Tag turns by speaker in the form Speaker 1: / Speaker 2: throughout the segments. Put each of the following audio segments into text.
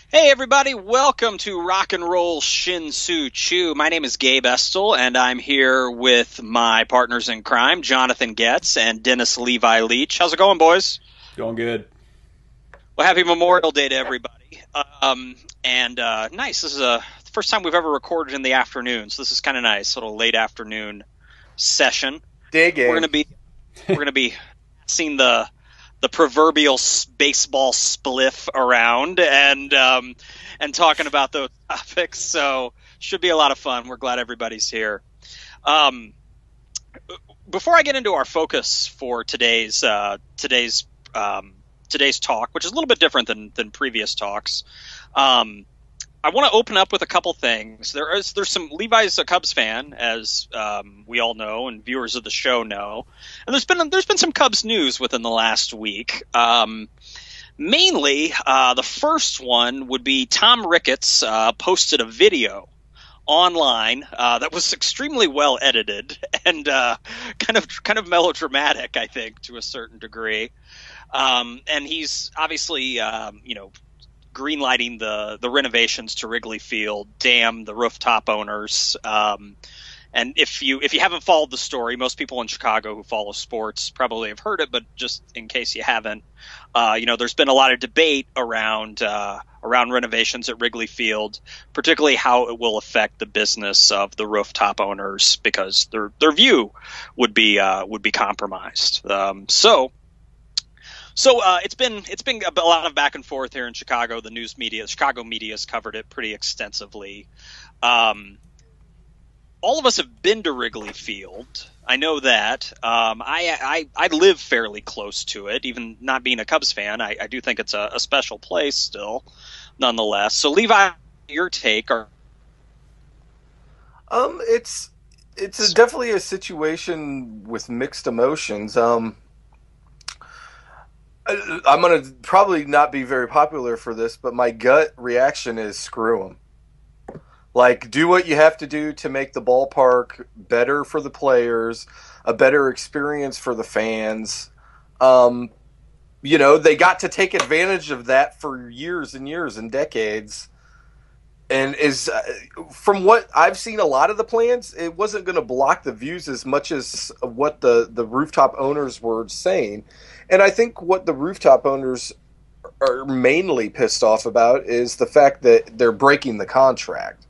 Speaker 1: Hey everybody, welcome to Rock and Roll Shin-Soo Choo. My name is Gabe Estel, and I'm here with my partners in crime, Jonathan Getz and Dennis Levi Leach. How's it going, boys?
Speaker 2: Going good.
Speaker 1: Well, happy Memorial Day to everybody. Nice. This is the first time we've ever recorded in the afternoon, so this is kind of nice. A little late afternoon session. We're
Speaker 3: Digging.
Speaker 1: gonna be we're gonna be seeing the proverbial baseball spliff around and talking about those topics. So should be a lot of fun. We're glad everybody's here. Um, Before I get into our focus for today's talk, which is a little bit different than previous talks, I want to open up with a couple things. There's some Levi's a Cubs fan, as we all know, and viewers of the show know, and there's been some Cubs news within the last week. Mainly, the first one would be Tom Ricketts posted a video online that was extremely well edited and kind of melodramatic, I think, to a certain degree. And he's obviously greenlighting the renovations to Wrigley Field. Damn the rooftop owners. And if you haven't followed the story, most people in Chicago who follow sports probably have heard it, but just in case you haven't, there's been a lot of debate around renovations at Wrigley Field, particularly how it will affect the business of the rooftop owners because their view would be compromised. So it's been a lot of back and forth here in Chicago. The Chicago media has covered it pretty extensively. All of us have been to Wrigley Field. I know that. I live fairly close to it, even not being a Cubs fan. I do think it's a special place still, nonetheless. So Levi, your take?
Speaker 3: Definitely a situation with mixed emotions. I'm gonna probably not be very popular for this, but my gut reaction is screw them. Like, do what you have to do to make the ballpark better for the players, a better experience for the fans. Um, they got to take advantage of that for years and years and decades. And is from what I've seen, a lot of the plans, it wasn't going to block the views as much as what the rooftop owners were saying. And I think what the rooftop owners are mainly pissed off about is the fact that they're breaking the contract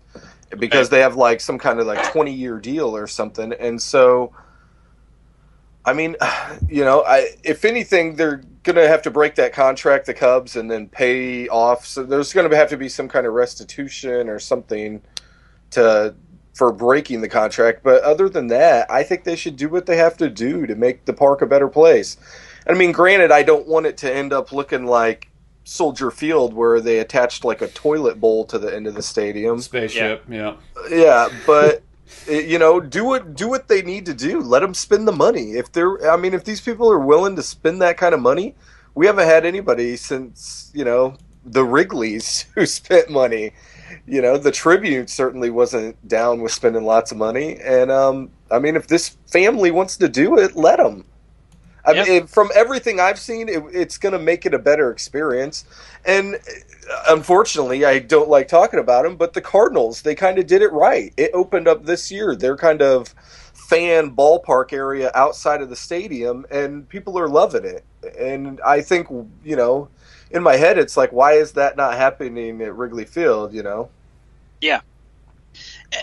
Speaker 3: because they have like some kind of like 20-year deal or something. And so, I mean, if anything, they're going to have to break that contract, the Cubs, and then pay off. So there's going to have to be some kind of restitution or something for breaking the contract. But other than that, I think they should do what they have to do to make the park a better place. I mean, granted, I don't want it to end up looking like Soldier Field where they attached like a toilet bowl to the end of the stadium.
Speaker 2: Spaceship, yeah.
Speaker 3: Yeah, but do what they need to do. Let them spend the money. If these people are willing to spend that kind of money, we haven't had anybody since the Wrigleys who spent money. The Tribune certainly wasn't down with spending lots of money, and if this family wants to do it, let them. From everything I've seen, it's going to make it a better experience. And unfortunately, I don't like talking about them, but the Cardinals, they kind of did it right. It opened up this year. They're kind of fan ballpark area outside of the stadium, and people are loving it. And I think, in my head, it's like, why is that not happening at Wrigley Field,
Speaker 1: Yeah.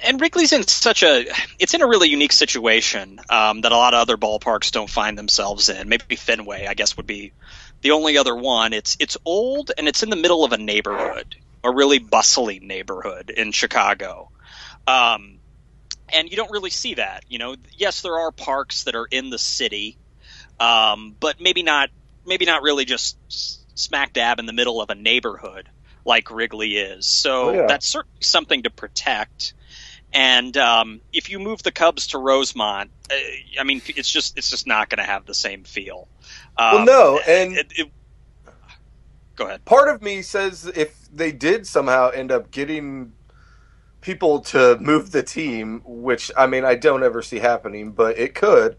Speaker 1: And Wrigley's it's in a really unique situation that a lot of other ballparks don't find themselves in. Maybe Fenway, I guess, would be the only other one. It's old and it's in the middle of a neighborhood, a really bustling neighborhood in Chicago. And you don't really see that. Yes, there are parks that are in the city, but maybe not really just smack dab in the middle of a neighborhood like Wrigley is. So That's certainly something to protect. And if you move the Cubs to Rosemont, it's just not going to have the same feel.
Speaker 3: No,
Speaker 1: go ahead.
Speaker 3: Part of me says if they did somehow end up getting people to move the team, which I don't ever see happening, but it could.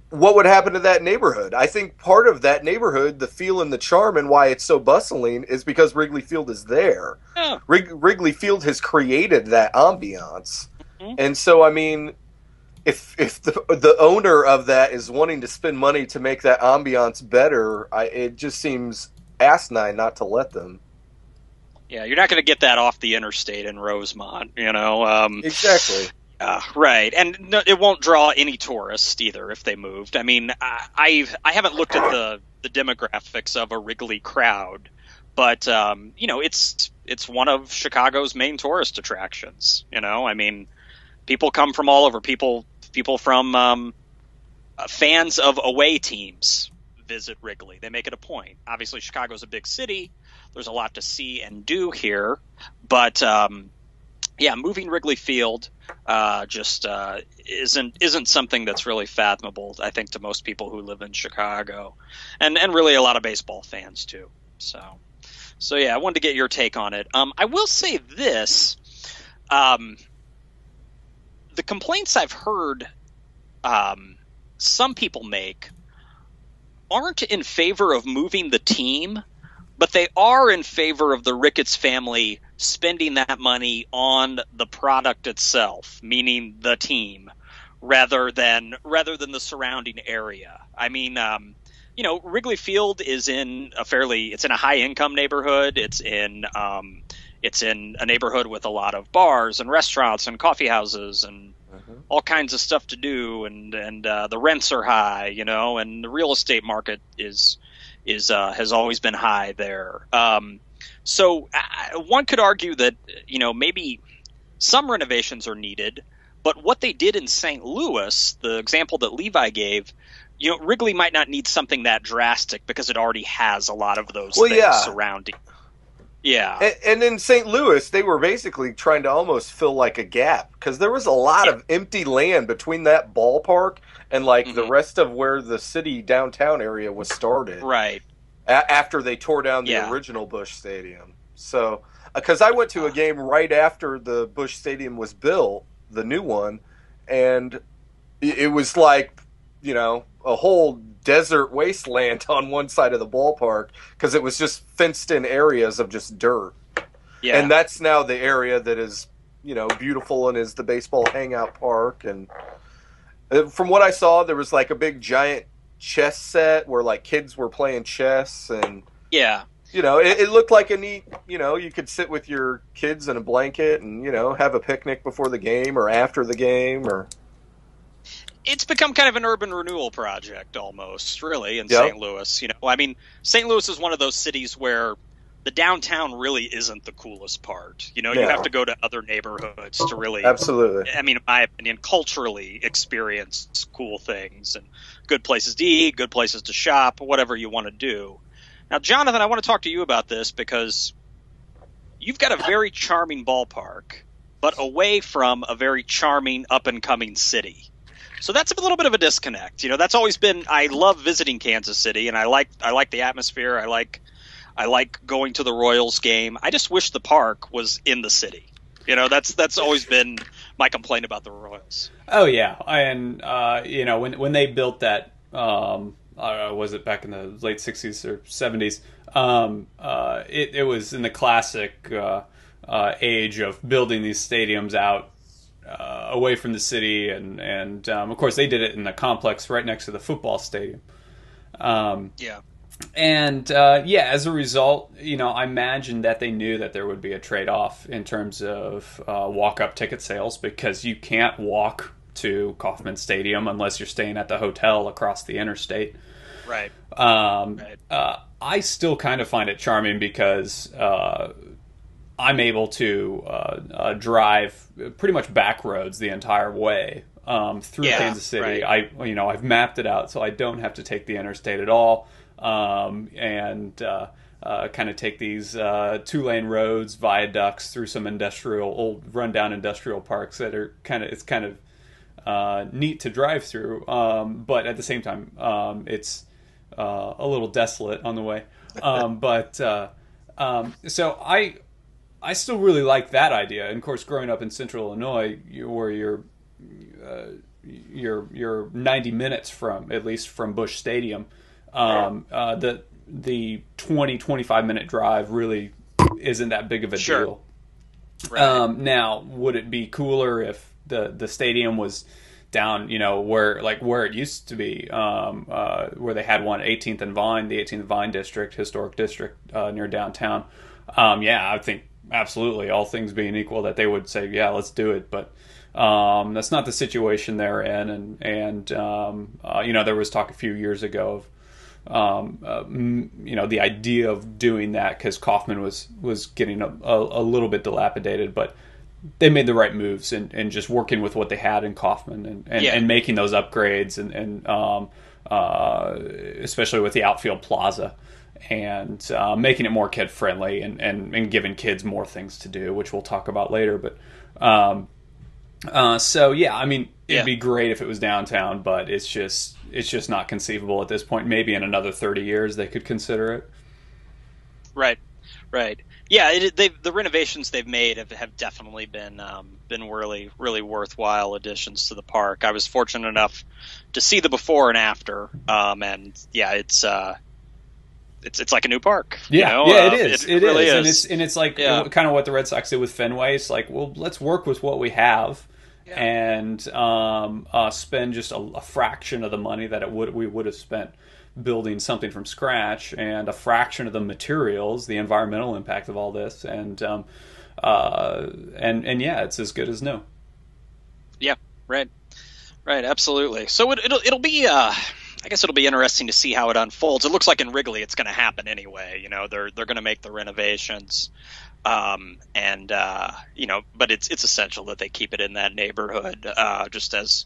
Speaker 3: what would happen to that neighborhood? I think part of that neighborhood, the feel and the charm, and why it's so bustling, is because Wrigley Field is there.
Speaker 1: Yeah.
Speaker 3: Wrigley Field has created that ambiance,
Speaker 1: Mhm.
Speaker 3: and so I mean, if the owner of that is wanting to spend money to make that ambiance better, it just seems asinine not to let them.
Speaker 1: Yeah, you're not going to get that off the interstate in Rosemont, you know.
Speaker 3: Exactly.
Speaker 1: Right, and no, it won't draw any tourists either if they moved. I mean, I haven't looked at the demographics of a Wrigley crowd, but you know, it's one of Chicago's main tourist attractions. You know, I mean, people come from all over. People from fans of away teams visit Wrigley. They make it a point. Obviously, Chicago's a big city. There's a lot to see and do here, but yeah, moving Wrigley Field just isn't something that's really fathomable, I think, to most people who live in Chicago, and really a lot of baseball fans too. So yeah, I wanted to get your take on it. I will say this: um, the complaints I've heard some people make aren't in favor of moving the team, but they are in favor of the Ricketts family spending that money on the product itself, meaning the team, rather than the surrounding area. I mean, you know, Wrigley Field is in it's in a high income neighborhood. It's in a neighborhood with a lot of bars and restaurants and coffee houses and
Speaker 3: Mhm.
Speaker 1: all kinds of stuff to do, and the rents are high, you know, and the real estate market is has always been high there. So one could argue that, you know, maybe some renovations are needed, but what they did in St. Louis, the example that Levi gave, you know, Wrigley might not need something that drastic because it already has a lot of those
Speaker 3: Well,
Speaker 1: things
Speaker 3: yeah,
Speaker 1: surrounding. Yeah.
Speaker 3: and in St. Louis, they were basically trying to almost fill like a gap because there was a lot
Speaker 1: Yeah.
Speaker 3: of empty land between that ballpark and like the
Speaker 1: Hmm.
Speaker 3: rest of where the city downtown area was started
Speaker 1: Right.
Speaker 3: after they tore down the
Speaker 1: Yeah.
Speaker 3: original Busch Stadium. So, because I went to a
Speaker 1: Uh,
Speaker 3: game right after the Busch Stadium was built, the new one, and it was like, you know, a whole desert wasteland on one side of the ballpark because it was just fenced in areas of just dirt.
Speaker 1: yeah.
Speaker 3: And that's now the area that is, you know, beautiful and is the baseball hangout park. And from what I saw, there was like a big giant chess set where like kids were playing chess, and
Speaker 1: Yeah.
Speaker 3: you know, it looked like a neat, you know, you could sit with your kids in a blanket and, you know, have a picnic before the game or after the game or.
Speaker 1: It's become kind of an urban renewal project almost, really, in
Speaker 3: Yep.
Speaker 1: St. Louis. You know, I mean, St. Louis is one of those cities where the downtown really isn't the coolest part. You know, you have
Speaker 3: Yeah.
Speaker 1: to go to other neighborhoods to really,
Speaker 3: Absolutely.
Speaker 1: I mean, in my opinion, culturally experience cool things and good places to eat, good places to shop, whatever you want to do. Now, Jonathan, I want to talk to you about this because you've got a very charming ballpark, but away from a very charming up and coming city. So that's a little bit of a disconnect. You know, that's always been. I love visiting Kansas City, and I like the atmosphere. I like going to the Royals game. I just wish the park was in the city. You know, that's always been my complaint about the Royals.
Speaker 2: Oh yeah, and you know when they built that, was it back in the late '60s or '70s? It was in the classic age of building these stadiums out away from the city, and of course they did it in the complex right next to the football stadium. Um,
Speaker 1: Yeah.
Speaker 2: and yeah, as a result, you know, I imagine that they knew that there would be a trade-off in terms of walk-up ticket sales because you can't walk to Kauffman Stadium unless you're staying at the hotel across the interstate.
Speaker 1: Right.
Speaker 2: Um,
Speaker 1: Right.
Speaker 2: I still kind of find it charming because I'm able to drive pretty much back roads the entire way through
Speaker 1: Yeah.
Speaker 2: Kansas City.
Speaker 1: Right.
Speaker 2: I've mapped it out so I don't have to take the interstate at all, and kind of take these two-lane roads, viaducts through some old rundown industrial parks that are kind of neat to drive through, but at the same time, it's a little desolate on the way. So I still really like that idea. And of course, growing up in Central Illinois, where you're you're 90 minutes from, at least from Busch Stadium. The 20-25 minute drive really isn't that big of a deal.
Speaker 1: Right.
Speaker 2: Now, would it be cooler if the stadium was down, where it used to be, where they had one 18th and Vine, the 18th and Vine district, historic district near downtown? Yeah, I think absolutely, all things being equal, that they would say, yeah, let's do it. But that's not the situation they're in, and there was talk a few years ago of the idea of doing that because Kaufman was getting a little bit dilapidated, but they made the right moves and just working with what they had in Kaufman and making those upgrades and especially with the outfield plaza and making it more kid friendly and giving kids more things to do, which we'll talk about later. But so yeah, I mean, it'd be great if it was downtown, but it's just not conceivable at this point. Maybe in another 30 years they could consider it.
Speaker 1: Right. Yeah, the renovations they've made have definitely been really, really worthwhile additions to the park. I was fortunate enough to see the before and after, and yeah, it's like a new park.
Speaker 2: Yeah, it is. It
Speaker 1: really
Speaker 2: is. And it's like kind of what the Red Sox did with Fenway. It's like, well, let's work with what we have and spend just a fraction of the money that we would have spent building something from scratch, and a fraction of the materials, the environmental impact of all this, and yeah, it's as good as new.
Speaker 1: Yeah, right, absolutely. So it'll be I guess it'll be interesting to see how it unfolds. It looks like in Wrigley it's going to happen anyway. They're going to make the renovations, but it's essential that they keep it in that neighborhood, just as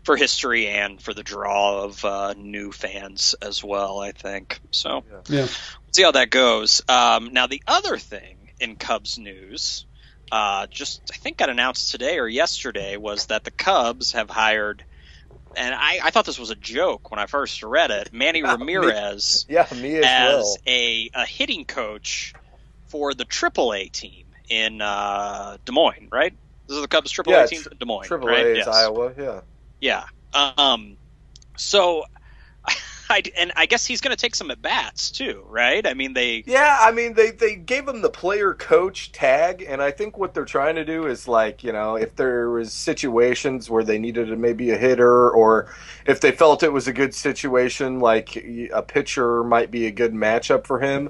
Speaker 1: for history and for the draw of new fans as well, I think. So we'll see how that goes. Now, the other thing in Cubs news, just I think got announced today or yesterday, was that the Cubs have hired, and I thought this was a joke when I first read it, Manny Ramirez
Speaker 3: me as
Speaker 1: a hitting coach for the AAA team in Des Moines, right? This is the Cubs AAA team in Des Moines,
Speaker 3: AAA
Speaker 1: right?
Speaker 3: is Iowa, yeah.
Speaker 1: Yeah. So I guess he's going to take some at bats too, right? I mean, they
Speaker 3: gave him the player coach tag, and I think what they're trying to do is, like, if there was situations where they needed maybe a hitter, or if they felt it was a good situation, like a pitcher might be a good matchup for him.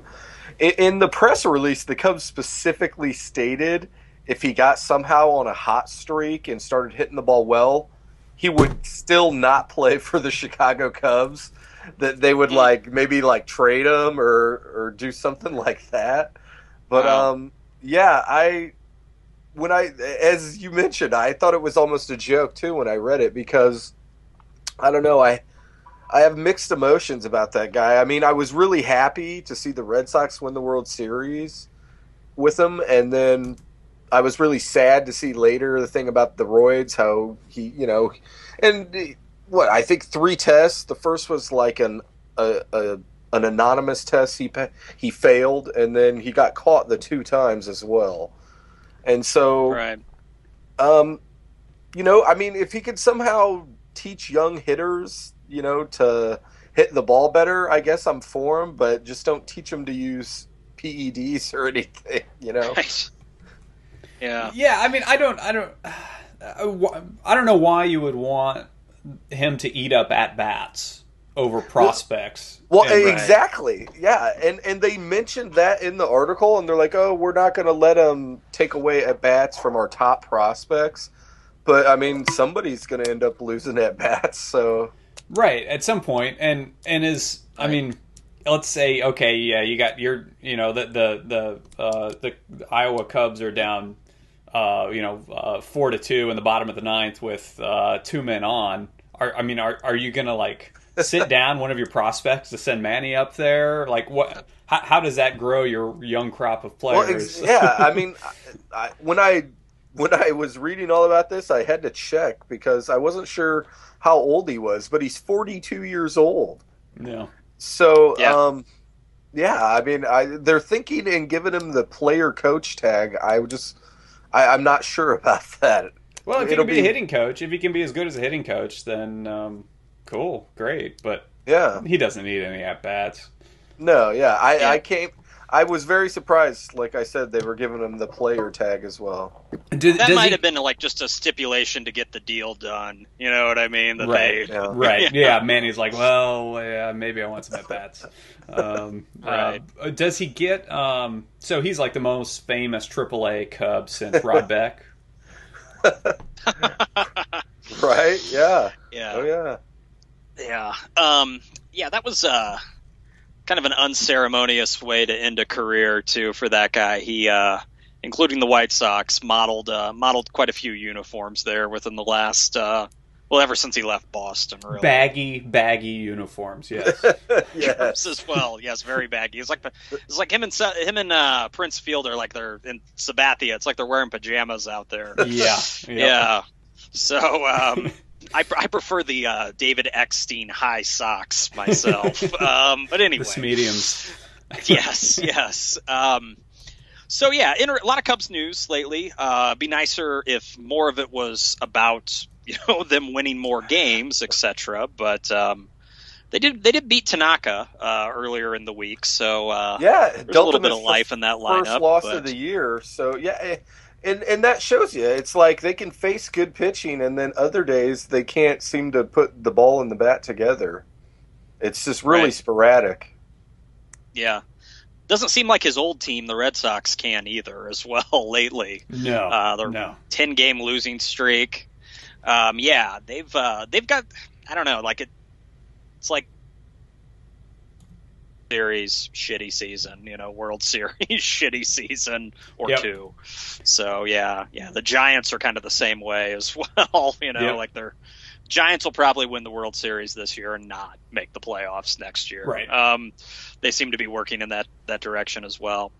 Speaker 3: In the press release, the Cubs specifically stated if he got somehow on a hot streak and started hitting the ball well, he would still not play for the Chicago Cubs. That they would maybe trade him or do something like that. But as you mentioned, I thought it was almost a joke too when I read it, because I don't know, I have mixed emotions about that guy. I mean, I was really happy to see the Red Sox win the World Series with him, and then I was really sad to see later the thing about the roids, how he, I think 3 tests. The first was like an anonymous test he failed, and then he got caught the 2 times as well. And so,
Speaker 1: right.
Speaker 3: I mean, if he could somehow teach young hitters, to hit the ball better, I guess I'm for him, but just don't teach them to use PEDs or anything,
Speaker 1: Right. Yeah.
Speaker 2: Yeah, I mean, I don't know why you would want him to eat up at bats over prospects.
Speaker 3: Well, exactly. Yeah, and they mentioned that in the article, and they're like, "Oh, we're not going to let him take away at bats from our top prospects." But I mean, somebody's going to end up losing at bats, so
Speaker 2: right at some point, and is right. I mean, let's say, okay, yeah, you got your, the Iowa Cubs are down 4-2 in the bottom of the 9th with 2 men on. Are you gonna sit down one of your prospects to send Manny up there? Like, what? How does that grow your young crop of players?
Speaker 3: Well, yeah, I mean, when I was reading all about this, I had to check because I wasn't sure how old he was, but he's 42 years old.
Speaker 2: Yeah.
Speaker 3: So, I mean, they're thinking and giving him the player coach tag. I'm not sure about that.
Speaker 2: Well, if he
Speaker 3: It'll
Speaker 2: can be a
Speaker 3: be
Speaker 2: hitting coach, if he can be as good as a hitting coach, then cool, great. But
Speaker 3: yeah.
Speaker 2: he doesn't need any at bats.
Speaker 3: No, yeah.
Speaker 1: Yeah,
Speaker 3: I was very surprised. Like I said, they were giving him the player tag as well.
Speaker 1: that
Speaker 2: Does
Speaker 1: might have
Speaker 2: he?
Speaker 1: been like just a stipulation to get the deal done. You know what I mean? That
Speaker 2: Right,
Speaker 1: they,
Speaker 3: Yeah.
Speaker 2: right.
Speaker 1: yeah,
Speaker 2: Yeah, Manny's like, well, yeah, maybe I want some at bats.
Speaker 1: right.
Speaker 2: Does he get? So he's like the most famous AAA Cub since Rod Beck.
Speaker 3: Right? Yeah. Oh
Speaker 1: Yeah,
Speaker 3: yeah.
Speaker 1: yeah, yeah. That was kind of an unceremonious way to end a career too for that guy. He, including the White Sox, modeled quite a few uniforms there within the last, well, ever since he left Boston, really.
Speaker 2: Baggy uniforms. Yes.
Speaker 3: Yes.
Speaker 1: As well, yes, very baggy. It's like him and Prince Field are like they're in Sabathia. It's like they're wearing pajamas out there.
Speaker 2: Yeah.
Speaker 1: Yeah. So I prefer the David Eckstein high socks myself. But anyway,
Speaker 2: The mediums.
Speaker 1: yes. So yeah, a lot of Cubs news lately. Be nicer if more of it was about them winning more games, etc. But they did beat Tanaka earlier in the week, so
Speaker 3: Yeah,
Speaker 1: there's a
Speaker 3: dealt
Speaker 1: little
Speaker 3: them
Speaker 1: bit
Speaker 3: his
Speaker 1: of life in that lineup.
Speaker 3: first loss
Speaker 1: but,
Speaker 3: of the year. So yeah, and that shows you it's like they can face good pitching, and then other days they can't seem to put the ball and the bat together. It's just really
Speaker 1: Right.
Speaker 3: sporadic.
Speaker 1: Yeah, doesn't seem like his old team, the Red Sox, can either as well lately.
Speaker 2: No.
Speaker 1: Their
Speaker 2: No.
Speaker 1: 10-game losing streak. Yeah, they've got, I don't know, like it's like series shitty season, World Series shitty season or
Speaker 2: Yep.
Speaker 1: two. So yeah, the Giants are kind of the same way as well.
Speaker 2: Yep.
Speaker 1: Like their Giants will probably win the World Series this year and not make the playoffs next year.
Speaker 2: Right.
Speaker 1: They seem to be working in that direction as well.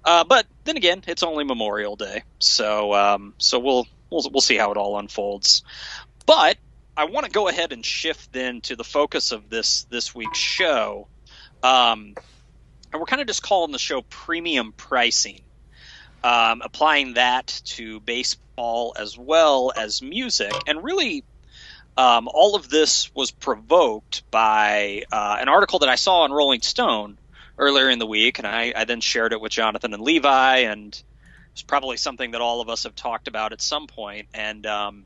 Speaker 1: But then again, it's only Memorial Day, so we'll see how it all unfolds. But I want to go ahead and shift then to the focus of this week's show. And we're kind of just calling the show premium pricing, applying that to baseball as well as music. And really, all of this was provoked by an article that I saw on Rolling Stone earlier in the week, and I then shared it with Jonathan and Levi, and it's probably something that all of us have talked about at some point. And the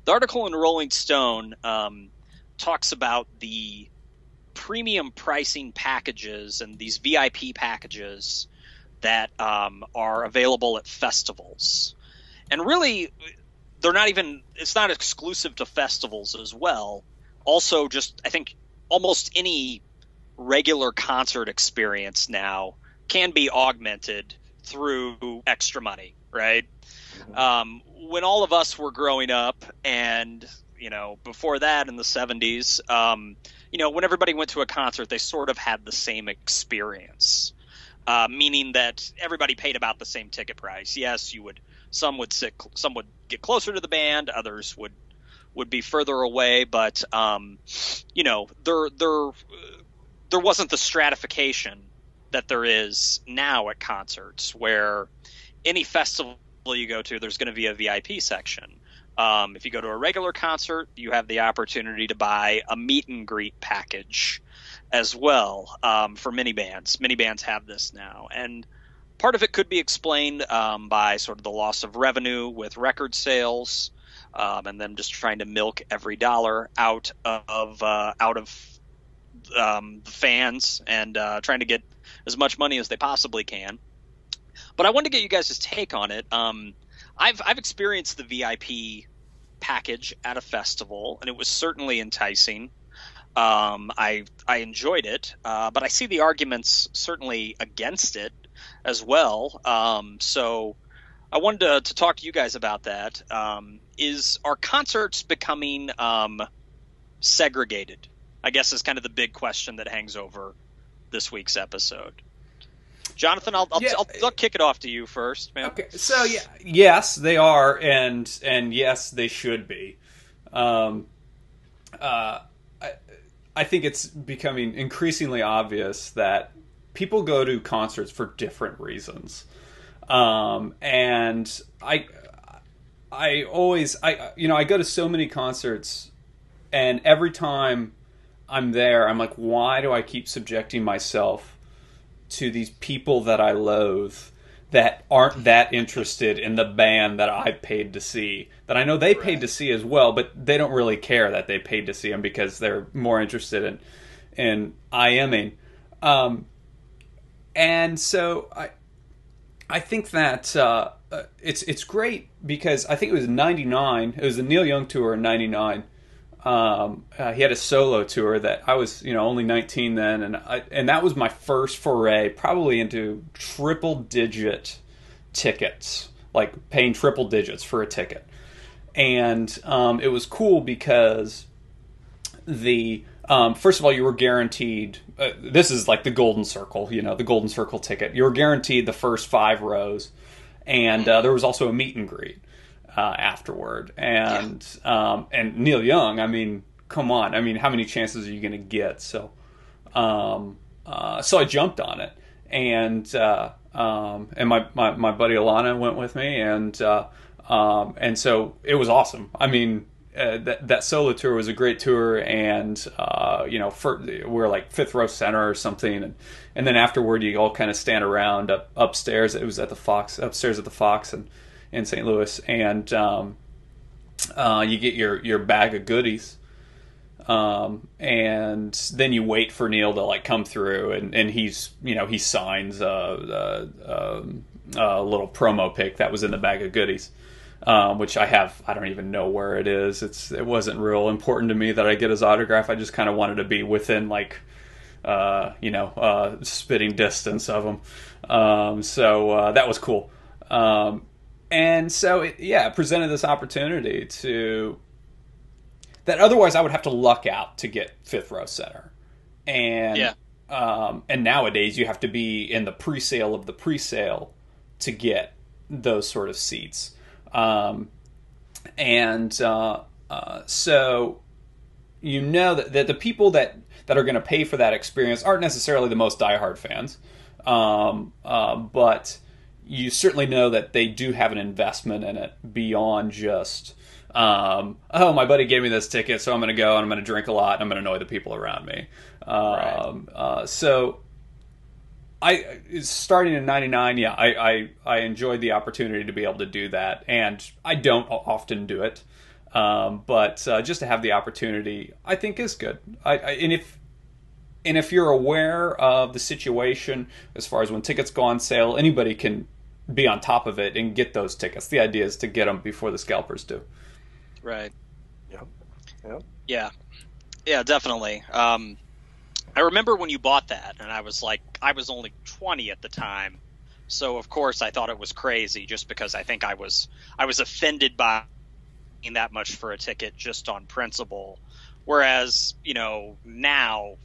Speaker 1: article in Rolling Stone talks about the premium pricing packages and these VIP packages that are available at festivals. And really, it's not exclusive to festivals as well. Also, just, I think, almost any regular concert experience now can be augmented through extra money, right? When all of us were growing up, and before that in the 70s, when everybody went to a concert, they sort of had the same experience, meaning that everybody paid about the same ticket price. Yes, some would get closer to the band, others would be further away, but there wasn't the stratification that there is now at concerts, where any festival you go to, there's going to be a VIP section. If you go to a regular concert, you have the opportunity to buy a meet and greet package as well for many bands. Many bands have this now. And part of it could be explained by sort of the loss of revenue with record sales, and them just trying to milk every dollar out of the fans, and trying to get as much money as they possibly can. But I wanted to get you guys' take on it. I've experienced the VIP package at a festival, and it was certainly enticing. I enjoyed it, but I see the arguments certainly against it as well. So I wanted to talk to you guys about that. Are concerts becoming segregated? I guess is kind of the big question that hangs over this week's episode. Jonathan, I'll kick it off to you first, man.
Speaker 2: Okay, so yes, they are, and yes, they should be. I think it's becoming increasingly obvious that people go to concerts for different reasons, and I go to so many concerts, and every time I'm there, I'm like, why do I keep subjecting myself to these people that I loathe, that aren't that interested in the band that I paid to see, that I know they paid to see as well, but they don't really care that they paid to see them because they're more interested in IMing. And so I think that it's great because I think it was '99. It was the Neil Young tour in '99. He had a solo tour that I was, only 19 then, and that was my first foray, probably into triple digit tickets, like paying triple digits for a ticket. And it was cool because the first of all, you were guaranteed. This is like the Golden Circle, the Golden Circle ticket. You were guaranteed the first 5 rows, and there was also a meet and greet afterward. And Neil Young, I mean, come on, I mean, how many chances are you going to get? So I jumped on it, and my buddy Alana went with me, and so it was awesome. I mean. That solo tour was a great tour, and we're like 5th row center or something, and then afterward you all kind of stand around upstairs. It was at the Fox, upstairs at the Fox in St. Louis, and you get your bag of goodies, and then you wait for Neil to like come through, and he's he signs a little promo pic that was in the bag of goodies. Which I don't even know where it is. It wasn't real important to me that I get his autograph. I just kind of wanted to be within like, spitting distance of him. So that was cool. And so it presented this opportunity that otherwise I would have to luck out to get 5th row center. And, and nowadays you have to be in the pre-sale of the pre-sale to get those sort of seats. So that the people that are going to pay for that experience aren't necessarily the most diehard fans, but you certainly know that they do have an investment in it beyond just my buddy gave me this ticket, so I'm going to go and I'm going to drink a lot and I'm going to annoy the people around me. So starting in '99, I enjoyed the opportunity to be able to do that, and I don't often do it, but just to have the opportunity, I think is good. And if you're aware of the situation as far as when tickets go on sale, anybody can be on top of it and get those tickets. The idea is to get them before the scalpers do.
Speaker 1: Right.
Speaker 3: Yeah.
Speaker 1: Yeah, definitely. I remember when you bought that, and I was only 20 at the time, so of course I thought it was crazy, just because I think I was offended by paying that much for a ticket just on principle. Whereas, now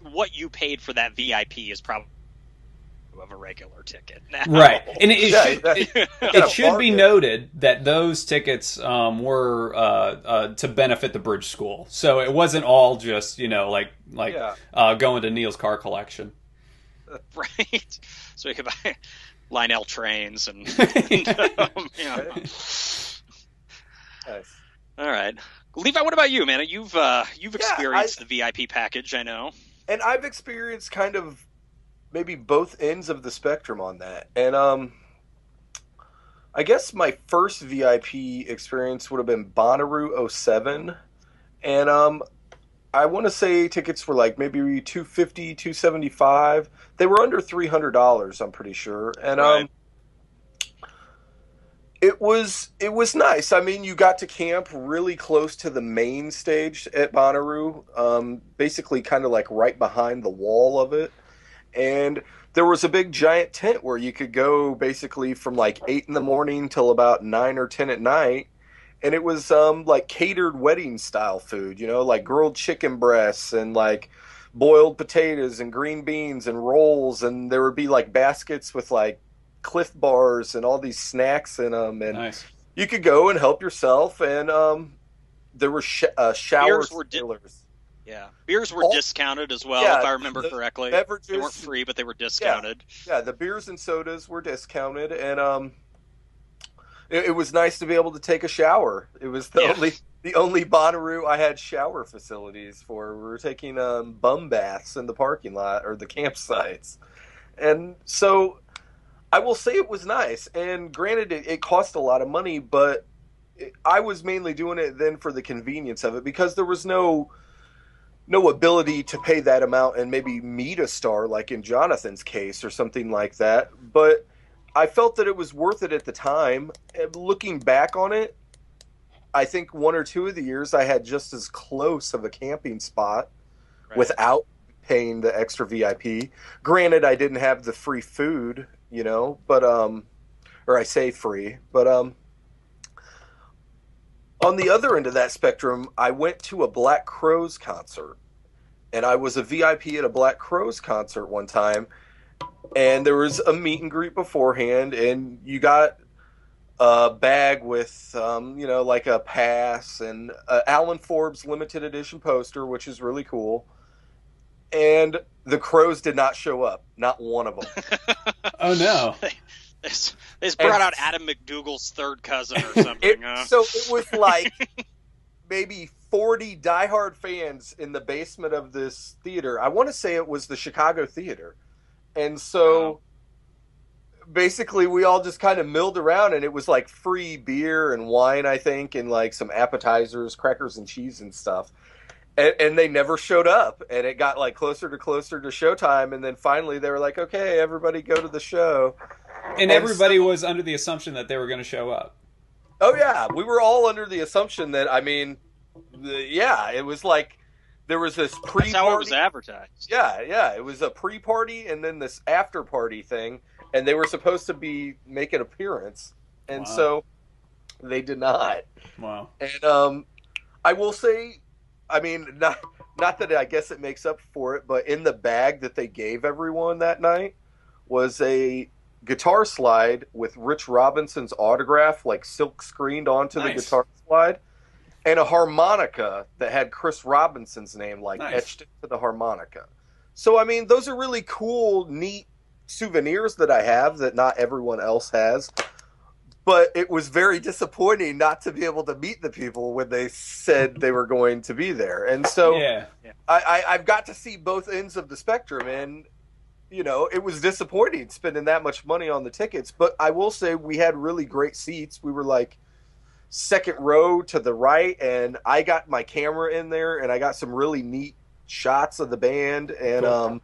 Speaker 1: what you paid for that VIP is probably of a regular ticket now.
Speaker 2: Right, and it should be noted that those tickets were to benefit the Bridge School, so it wasn't all just going to Neil's car collection.
Speaker 1: Right, so we could buy Lionel trains and
Speaker 3: Nice.
Speaker 1: All right, Levi, what about you, man? You've experienced the VIP package, I know,
Speaker 3: and I've experienced kind of maybe both ends of the spectrum on that. And I guess my first VIP experience would have been Bonnaroo 07. And I want to say tickets were like maybe $250, $275. They were under $300, I'm pretty sure. And it was nice. I mean, you got to camp really close to the main stage at Bonnaroo, basically kind of like right behind the wall of it. And there was a big giant tent where you could go basically from like 8 in the morning till about 9 or 10 at night. And it was like catered wedding style food, like grilled chicken breasts and like boiled potatoes and green beans and rolls. And there would be like baskets with like Cliff bars and all these snacks in them. And
Speaker 2: nice.
Speaker 3: You could go and help yourself. And there were shower sailors.
Speaker 1: Yeah, beers were discounted as well, if I remember correctly.
Speaker 3: Beverages,
Speaker 1: they weren't free, but they were discounted.
Speaker 3: Yeah, the beers and sodas were discounted, and it was nice to be able to take a shower. It was the only Bonnaroo I had shower facilities for. We were taking bum baths in the parking lot or the campsites, and so I will say it was nice. And granted, it cost a lot of money, but I was mainly doing it then for the convenience of it because there was no ability to pay that amount and maybe meet a star like in Jonathan's case or something like that. But I felt that it was worth it at the time. And looking back on it, I think one or two of the years I had just as close of a camping spot without paying the extra VIP. Granted, I didn't have the free food, but or I say free, but on the other end of that spectrum, I went to a Black Crowes concert, and I was a VIP at a Black Crowes concert one time, and there was a meet and greet beforehand, and you got a bag with, like a pass and Alan Forbes limited edition poster, which is really cool. And the Crows did not show up, not one of them.
Speaker 2: Oh no.
Speaker 1: They just brought out Adam McDougal's third cousin or something.
Speaker 3: So it was like maybe 40 diehard fans in the basement of this theater. I want to say it was the Chicago Theater. And so basically we all just kind of milled around, and it was like free beer and wine, I think, and like some appetizers, crackers and cheese and stuff. And they never showed up, and it got like closer to showtime, and then finally they were like, okay, everybody go to the show.
Speaker 2: And everybody was under the assumption that they were going to show up.
Speaker 3: Oh, yeah. We were all under the assumption that, it was like there was this pre-party.
Speaker 1: That's how it was advertised.
Speaker 3: Yeah. It was a pre-party and then this after-party thing, and they were supposed to make an appearance. And so they did not.
Speaker 2: Wow.
Speaker 3: And I will say, not that I guess it makes up for it, but in the bag that they gave everyone that night was a guitar slide with Rich Robinson's autograph, like silk screened onto the guitar slide, and a harmonica that had Chris Robinson's name etched into the harmonica. So, those are really cool, neat souvenirs that I have that not everyone else has. But it was very disappointing not to be able to meet the people when they said they were going to be there. And so I've got to see both ends of the spectrum, and it was disappointing spending that much money on the tickets, but I will say we had really great seats. We were like second row to the right, and I got my camera in there, and I got some really neat shots of the band, and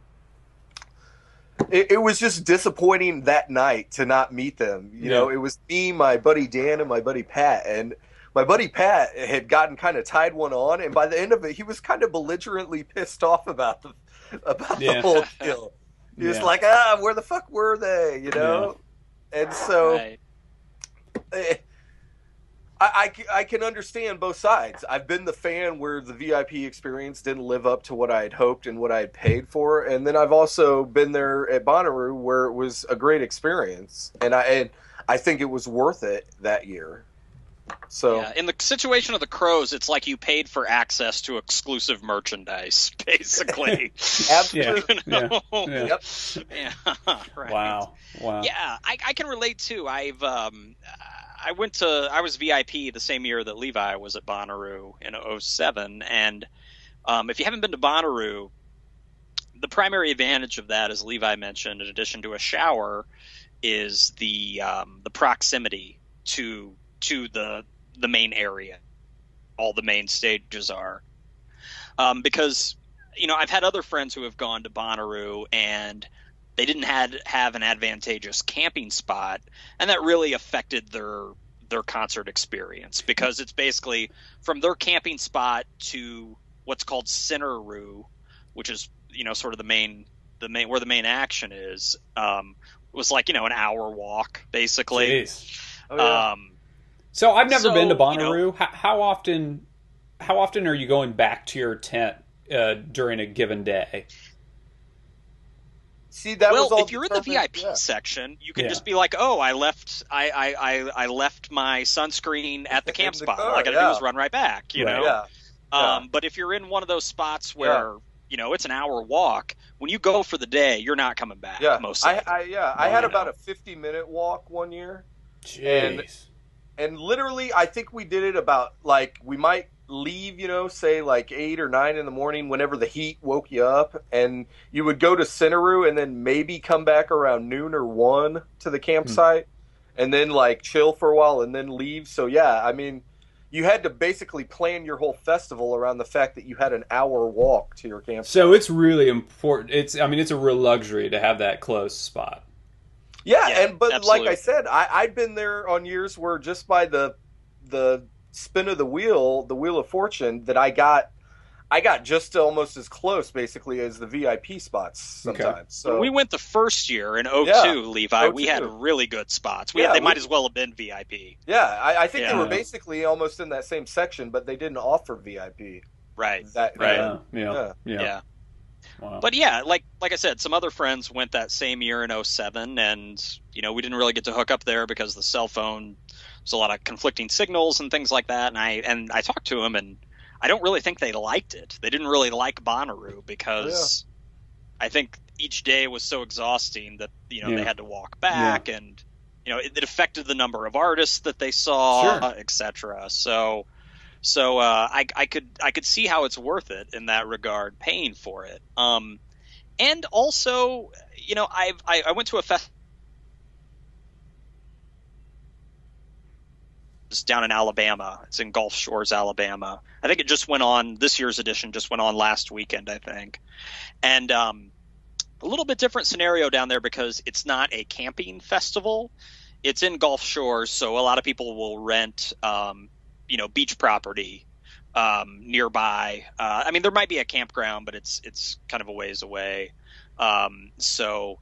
Speaker 3: it was just disappointing that night to not meet them. It was me, my buddy Dan, and my buddy Pat, and my buddy Pat had gotten kind of tied one on, and by the end of it, he was kind of belligerently pissed off about the whole deal. He was like, where the fuck were they, Yeah. And so I can understand both sides. I've been the fan where the VIP experience didn't live up to what I had hoped and what I had paid for. And then I've also been there at Bonnaroo where it was a great experience. And I think it was worth it that year. So
Speaker 1: in the situation of the Crows, it's like you paid for access to exclusive merchandise, basically.
Speaker 3: Absolutely.
Speaker 1: Yep. Right.
Speaker 2: Wow.
Speaker 1: Yeah, I can relate too. I was VIP the same year that Levi was at Bonnaroo in 2007, and if you haven't been to Bonnaroo, the primary advantage of that, as Levi mentioned, in addition to a shower, is the proximity to the main area. All the main stages are. Because, I've had other friends who have gone to Bonnaroo and they didn't have an advantageous camping spot, and that really affected their concert experience, because it's basically from their camping spot to what's called Centeroo, which is, sort of the main where the main action is, was like, an hour walk, basically.
Speaker 2: Jeez.
Speaker 3: Oh, yeah.
Speaker 2: So I've never been to Bonnaroo. How often are you going back to your tent during a given day?
Speaker 3: See, if
Speaker 1: you're in the VIP section, you can just be like, "Oh, I left my sunscreen at the camp spot. All I got to do is run right back." You know. Yeah. But if you're in one of those spots where it's an hour walk, when you go for the day, you're not coming back.
Speaker 3: Yeah.
Speaker 1: Most of
Speaker 3: I had about a 50-minute walk one year.
Speaker 2: Jeez.
Speaker 3: And literally, I think we did it about like we might leave, say like 8 or 9 in the morning whenever the heat woke you up, and you would go to Cinnaru and then maybe come back around noon or 1 to the campsite, and then like chill for a while and then leave. So yeah, I mean, you had to basically plan your whole festival around the fact that you had an hour walk to your campsite.
Speaker 2: So it's really important. It's a real luxury to have that close spot.
Speaker 3: Yeah, but
Speaker 1: absolutely.
Speaker 3: like I said, I've been there on years where just by the spin of the wheel of fortune, that I got just almost as close basically as the VIP spots sometimes.
Speaker 2: Okay.
Speaker 3: So
Speaker 1: we went the first year in 02,
Speaker 3: Yeah,
Speaker 1: Levi.
Speaker 3: 02.
Speaker 1: We had really good spots.
Speaker 3: Yeah,
Speaker 1: They might as well have been VIP.
Speaker 3: yeah, I think they
Speaker 1: Yeah.
Speaker 3: were basically almost in that same section, but they didn't offer VIP.
Speaker 1: Right.
Speaker 2: Right.
Speaker 3: Yeah.
Speaker 1: Yeah.
Speaker 2: Wow.
Speaker 1: But yeah, like I said, some other friends went that same year in 07, and we didn't really get to hook up there because the cell phone was a lot of conflicting signals and things like that. And I talked to them, and I don't really think they liked it. They didn't really like Bonnaroo because I think each day was so exhausting that they had to walk back, and it affected the number of artists that they saw, etc. So I could see how it's worth it in that regard, paying for it. And also, I went to a festival down in Alabama. It's in Gulf Shores, Alabama. I think it just went on. This year's edition just went on last weekend, I think. And a little bit different scenario down there because it's not a camping festival. It's in Gulf Shores, so a lot of people will rent beach property nearby. I mean, there might be a campground, but it's kind of a ways away. So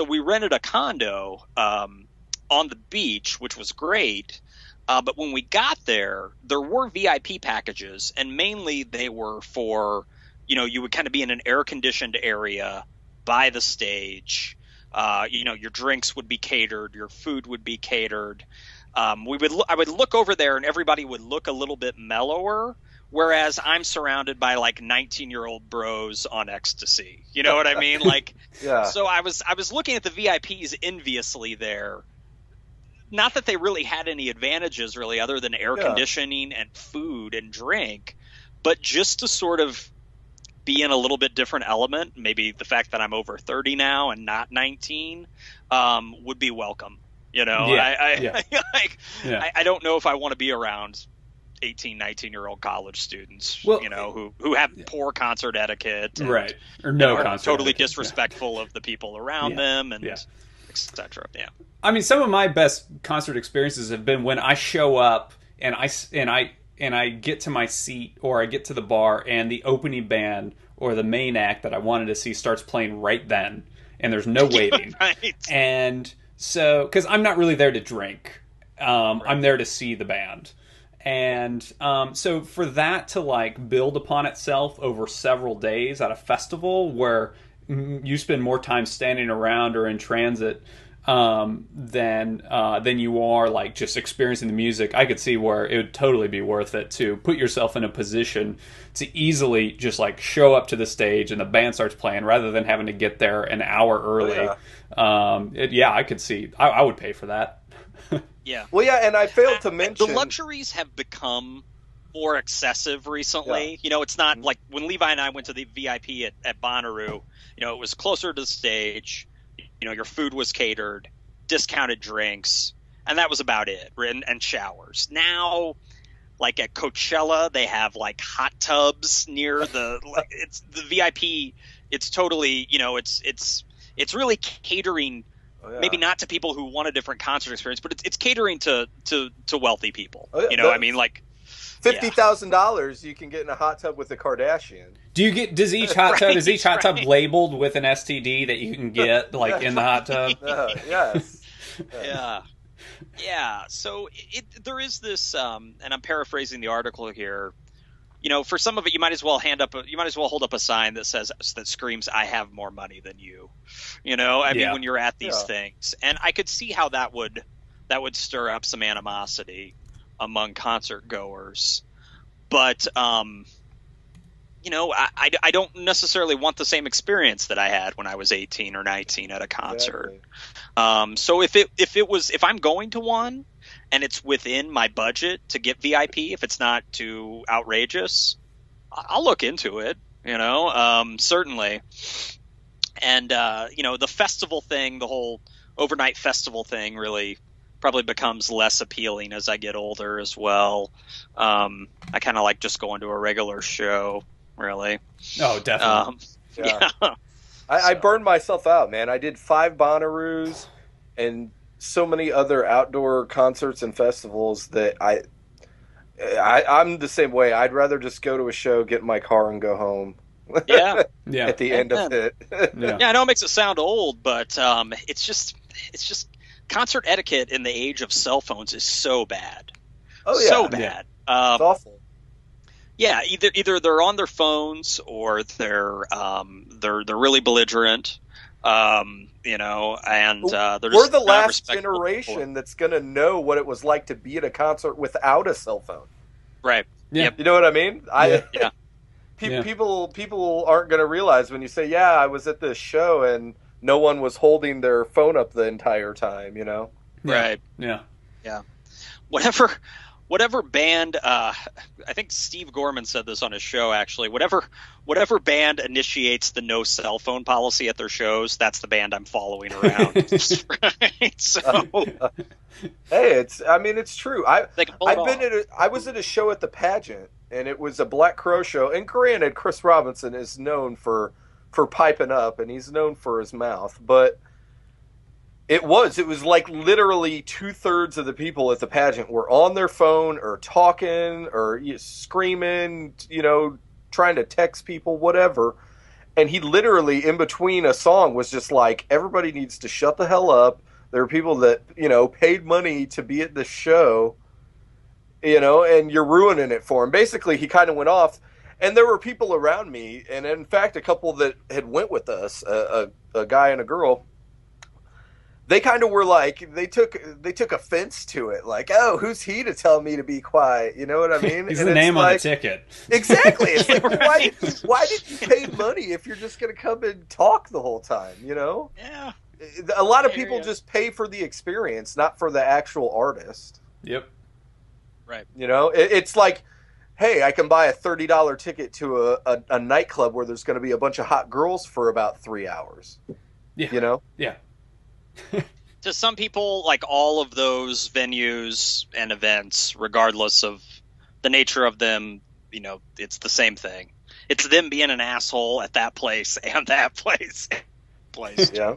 Speaker 1: we rented a condo on the beach, which was great. But when we got there were VIP packages, and mainly they were for, you would kind of be in an air-conditioned area by the stage. Your drinks would be catered, your food would be catered. I would look over there, and everybody would look a little bit mellower, whereas I'm surrounded by like 19-year-old bros on ecstasy. You know what I mean? Like,
Speaker 3: Yeah.
Speaker 1: So I was looking at the VIPs enviously there. Not that they really had any advantages really other than air conditioning and food and drink, but just to sort of be in a little bit different element, maybe the fact that I'm over 30 now and not 19, would be welcome. I don't know if I want to be around 18, 19-year-old college students, who have poor concert etiquette, and,
Speaker 2: right, or no concert
Speaker 1: totally
Speaker 2: etiquette.
Speaker 1: disrespectful of the people around them, and etc. Yeah.
Speaker 2: I mean, some of my best concert experiences have been when I show up and I get to my seat or I get to the bar and the opening band or the main act that I wanted to see starts playing right then, and there's no waiting.
Speaker 1: Right.
Speaker 2: And so, because I'm not really there to drink, I'm there to see the band. And so for that to like build upon itself over several days at a festival where you spend more time standing around or in transit than you are like just experiencing the music, I could see where it would totally be worth it to put yourself in a position to easily just like show up to the stage and the band starts playing rather than having to get there an hour early. I could see. I would pay for that.
Speaker 1: Yeah.
Speaker 3: Well, yeah, and I failed to mention
Speaker 1: the luxuries have become more excessive recently. It's not like when Levi and I went to the VIP at Bonnaroo, it was closer to the stage. Your food was catered, discounted drinks, and that was about it, and showers. Now, like at Coachella, they have like hot tubs near it's the VIP. It's totally, it's really catering. Maybe not to people who want a different concert experience, but it's catering to wealthy people. I mean, like
Speaker 3: $50,000 you can get in a hot tub with a Kardashian.
Speaker 2: Does each hot tub labeled with an STD that you can get like in the hot tub?
Speaker 3: Yes.
Speaker 1: Yeah. So there is this, and I'm paraphrasing the article here. For some of it, you might as well hold up a sign that screams, "I have more money than you." I mean, when you're at these things, and I could see how that would stir up some animosity among concert goers, but I don't necessarily want the same experience that I had when I was 18 or 19 at a concert. Exactly. So if I'm going to one and it's within my budget to get VIP, if it's not too outrageous, I'll look into it. Certainly. And the festival thing, the whole overnight festival thing, really probably becomes less appealing as I get older as well. I kind of like just going to a regular show, really.
Speaker 2: Oh, definitely.
Speaker 3: Yeah. I burned myself out, man. I did 5 Bonnaroos and so many other outdoor concerts and festivals that I'm the same way. I'd rather just go to a show, get in my car, and go home.
Speaker 1: Yeah.
Speaker 2: Yeah.
Speaker 3: At the end of it.
Speaker 2: Yeah.
Speaker 1: I know it makes it sound old, but it's just concert etiquette in the age of cell phones is so bad.
Speaker 3: Oh yeah,
Speaker 1: so bad.
Speaker 3: Yeah. It's awful.
Speaker 1: Yeah, either they're on their phones or they're really belligerent. And they're just
Speaker 3: we're the
Speaker 1: not
Speaker 3: last
Speaker 1: respectful
Speaker 3: generation that's gonna know what it was like to be at a concert without a cell phone.
Speaker 1: Right.
Speaker 2: Yeah.
Speaker 1: Yep.
Speaker 3: You know what I mean?
Speaker 1: Yeah.
Speaker 3: People aren't going to realize when you say, "Yeah, I was at this show," and no one was holding their phone up the entire time.
Speaker 1: Right.
Speaker 2: Yeah.
Speaker 1: Yeah. Whatever band, I think Steve Gorman said this on his show, actually. Whatever band initiates the no cell phone policy at their shows, that's the band I'm following around. Right? So,
Speaker 3: hey, it's true. I was at a show at the Pageant, and it was a Black Crow show. And granted, Chris Robinson is known for piping up, and he's known for his mouth, but it was like literally 2/3 of the people at the Pageant were on their phone or talking or screaming, trying to text people, whatever. And he literally, in between a song, was just like, everybody needs to shut the hell up. There are people that, paid money to be at this show, and you're ruining it for them. Basically, he kind of went off. And there were people around me, and in fact, a couple that had went with us, a guy and a girl. They kind of were like, they took offense to it, like, oh, who's he to tell me to be quiet? You know what I mean?
Speaker 2: He's the name on the ticket.
Speaker 3: Exactly. It's like, why did you pay money if you're just going to come and talk the whole time?
Speaker 1: Yeah.
Speaker 3: A lot of people just pay for the experience, not for the actual artist.
Speaker 2: Yep.
Speaker 1: Right.
Speaker 3: It's like, hey, I can buy a $30 ticket to a nightclub where there's going to be a bunch of hot girls for about 3 hours.
Speaker 2: Yeah. Yeah.
Speaker 1: To some people, like, all of those venues and events, regardless of the nature of them, it's the same thing. It's them being an asshole at that place and that place.
Speaker 3: Yeah.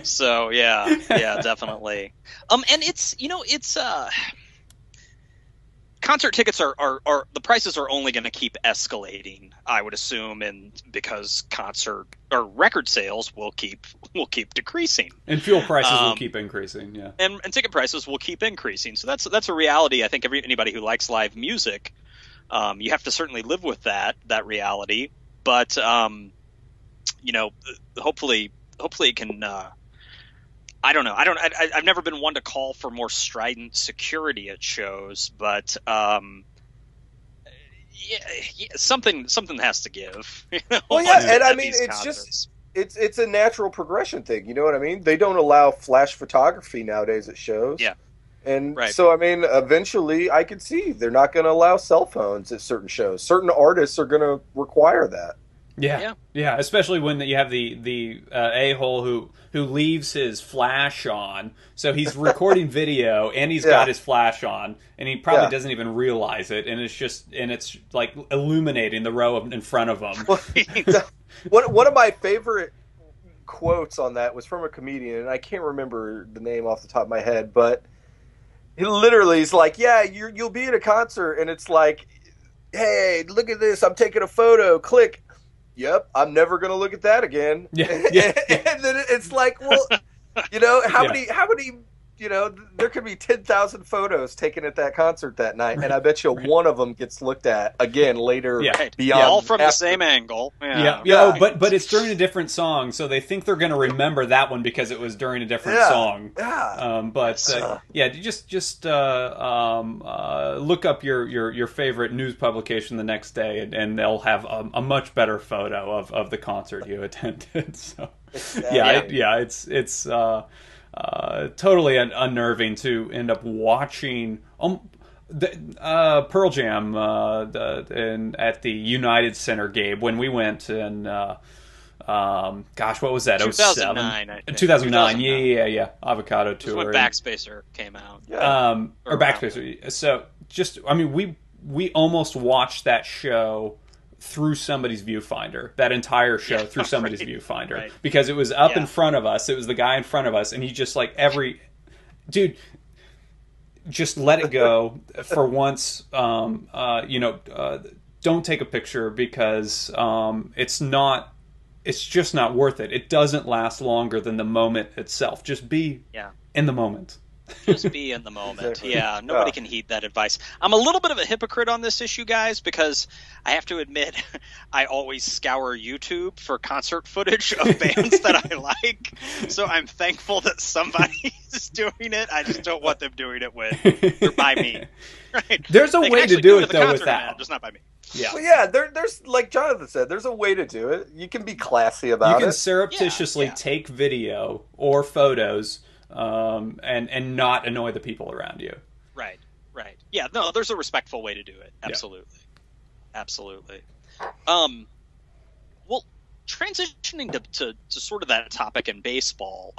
Speaker 1: So yeah, definitely. And it's concert tickets are the prices are only going to keep escalating, I would assume, and because concert or record sales will keep decreasing,
Speaker 2: and fuel prices will keep increasing. Yeah,
Speaker 1: and ticket prices will keep increasing. So that's a reality. I think anybody who likes live music, you have to certainly live with that reality. But hopefully it can. I don't know. I've never been one to call for more strident security at shows, but something has to give.
Speaker 3: Well, yeah, and I mean, it's a natural progression thing. You know what I mean? They don't allow flash photography nowadays at shows.
Speaker 1: Yeah,
Speaker 3: and so I mean, eventually, I could see they're not going to allow cell phones at certain shows. Certain artists are going to require that.
Speaker 2: Yeah. Especially when you have the a-hole who leaves his flash on, so he's recording video and he's got his flash on, and he probably doesn't even realize it, and it's like illuminating the row in front of him.
Speaker 3: One of my favorite quotes on that was from a comedian, and I can't remember the name off the top of my head, but he literally is like, "Yeah, you'll be at a concert, and it's like, hey, look at this, I'm taking a photo, click." Yep, I'm never going to look at that again.
Speaker 2: Yeah.
Speaker 3: And then it's like, well, how many, there could be 10,000 photos taken at that concert that night, and I bet you one of them gets looked at again later. Beyond
Speaker 1: all from the same angle.
Speaker 2: But it's during a different song, so they think they're going to remember that one because it was during a different song. Just look up your favorite news publication the next day, and they'll have a much better photo of the concert you attended. So it's totally unnerving to end up watching Pearl Jam at the United Center, Gabe, when we went, and gosh, what was that?
Speaker 1: 2009, I think.
Speaker 2: 2009. Yeah. Avocado Tour.
Speaker 1: When Backspacer came out.
Speaker 3: Yeah.
Speaker 2: Or Backspacer. So we almost watched that show through somebody's viewfinder, that entire show through somebody's viewfinder, because it was up in front of us. It was the guy in front of us, and he just like dude, just let it go for once. Don't take a picture because it's just not worth it. It doesn't last longer than the moment itself. Just be in the moment.
Speaker 1: Just be in the moment. Exactly. Yeah, nobody can heed that advice. I'm a little bit of a hypocrite on this issue, guys, because I have to admit I always scour YouTube for concert footage of bands that I like. So I'm thankful that somebody is doing it. I just don't want them doing it with or by me. Right?
Speaker 2: There's a way to do it though without.
Speaker 1: Just not by me.
Speaker 3: Yeah. Well, yeah, there's like Jonathan said, there's a way to do it. You can be classy about it.
Speaker 2: You can surreptitiously take video or photos and not annoy the people around you.
Speaker 1: Right. Yeah, no, there's a respectful way to do it. Absolutely. Well, transitioning to sort of that topic in baseball,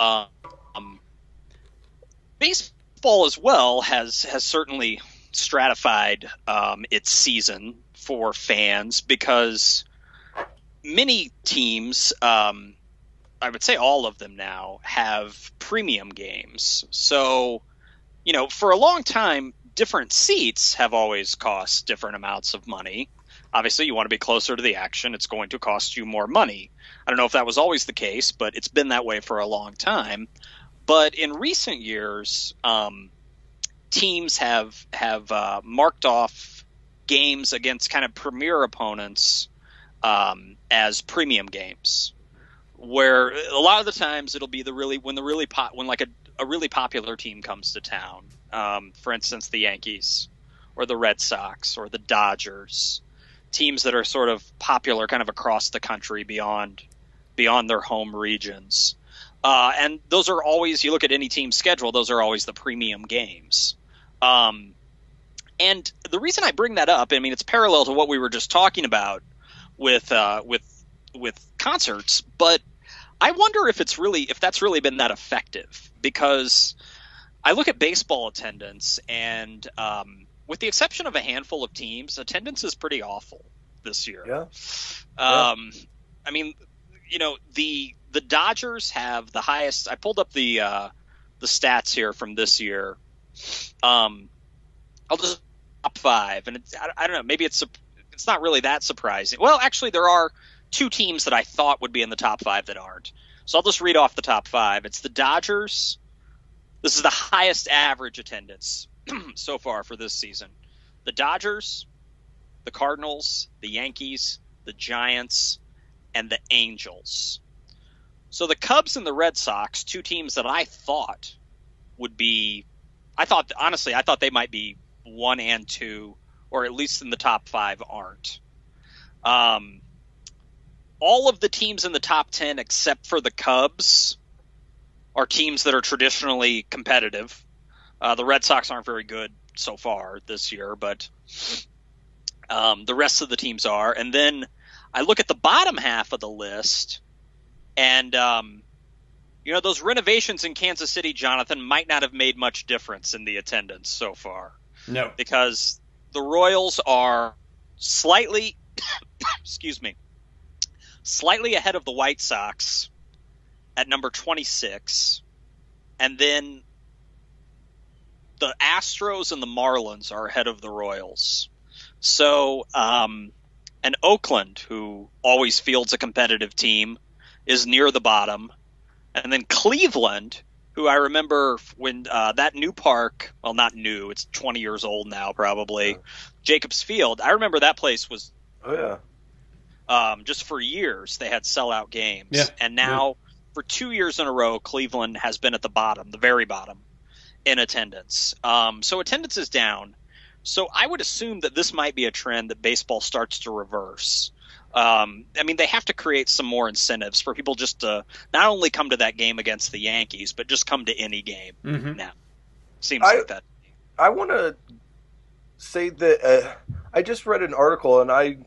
Speaker 1: baseball as well has certainly stratified its season for fans because many teams, I would say all of them now, have premium games. So, for a long time, different seats have always cost different amounts of money. Obviously, you want to be closer to the action. It's going to cost you more money. I don't know if that was always the case, but it's been that way for a long time. But in recent years, teams have marked off games against kind of premier opponents as premium games, where a lot of the times it'll be when a really popular team comes to town. For instance, the Yankees or the Red Sox or the Dodgers, teams that are sort of popular kind of across the country beyond their home regions. And those are always, you look at any team's schedule, those are always the premium games. And the reason I bring that up, I mean, it's parallel to what we were just talking about with concerts, but I wonder if that's really been that effective, because I look at baseball attendance and, with the exception of a handful of teams, attendance is pretty awful this year.
Speaker 3: Yeah.
Speaker 1: I mean, the Dodgers have the highest. I pulled up the stats here from this year. I'll just top five, and I don't know. Maybe it's not really that surprising. Well, actually, there are two teams that I thought would be in the top five that aren't. So I'll just read off the top five. It's the Dodgers. This is the highest average attendance so far for this season. The Dodgers, the Cardinals, the Yankees, the Giants, and the Angels. So the Cubs and the Red Sox, two teams that I thought would be, honestly, I thought they might be 1 and 2, or at least in the top 5, aren't. All of the teams in the top 10, except for the Cubs, are teams that are traditionally competitive. The Red Sox aren't very good so far this year, but the rest of the teams are. And then I look at the bottom half of the list, and those renovations in Kansas City, Jonathan, might not have made much difference in the attendance so far.
Speaker 2: No.
Speaker 1: Because the Royals are slightly ahead of the White Sox at number 26, and then the Astros and the Marlins are ahead of the Royals. So, and Oakland, who always fields a competitive team, is near the bottom. And then Cleveland, who I remember when that new park, well, not new, it's 20 years old now probably, Jacobs Field, I remember that place was just for years they had sellout games.
Speaker 2: Yeah.
Speaker 1: And now for 2 years in a row, Cleveland has been at the bottom, the very bottom, in attendance. So attendance is down. So I would assume that this might be a trend that baseball starts to reverse. I mean, they have to create some more incentives for people just to not only come to that game against the Yankees, but just come to any game now. Seems like that.
Speaker 3: I want to say that I just read an article, and I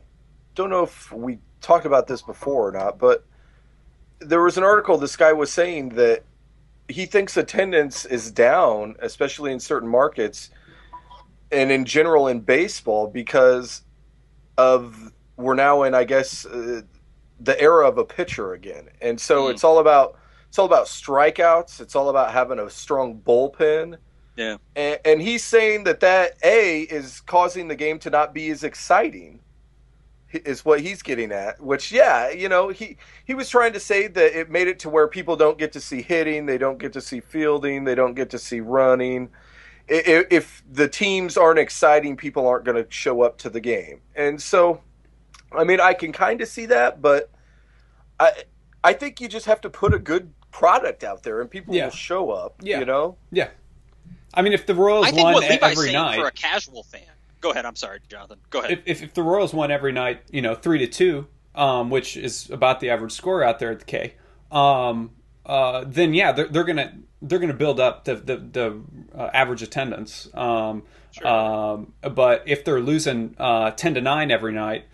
Speaker 3: don't know if we talked about this before or not, but there was an article. This guy was saying that he thinks attendance is down, especially in certain markets and in general in baseball, because of we're now in, I guess, the era of a pitcher again, and so it's all about strikeouts. It's all about having a strong bullpen.
Speaker 1: Yeah,
Speaker 3: and he's saying that is causing the game to not be as exciting, is what he's getting at. Which, yeah, he was trying to say that it made it to where people don't get to see hitting, they don't get to see fielding, they don't get to see running. If the teams aren't exciting, people aren't going to show up to the game. And so, I mean, I can kind of see that, but I think you just have to put a good product out there, and people will show up.
Speaker 2: Yeah. I mean, if the Royals
Speaker 1: I think
Speaker 2: won
Speaker 1: what Levi's
Speaker 2: every
Speaker 1: saying
Speaker 2: night
Speaker 1: for a casual fan. Go ahead. I'm sorry, Jonathan. Go ahead.
Speaker 2: If the Royals won every night, 3-2, which is about the average score out there at the K, then yeah, they're gonna build up the average attendance. But if they're losing 10-9 every night,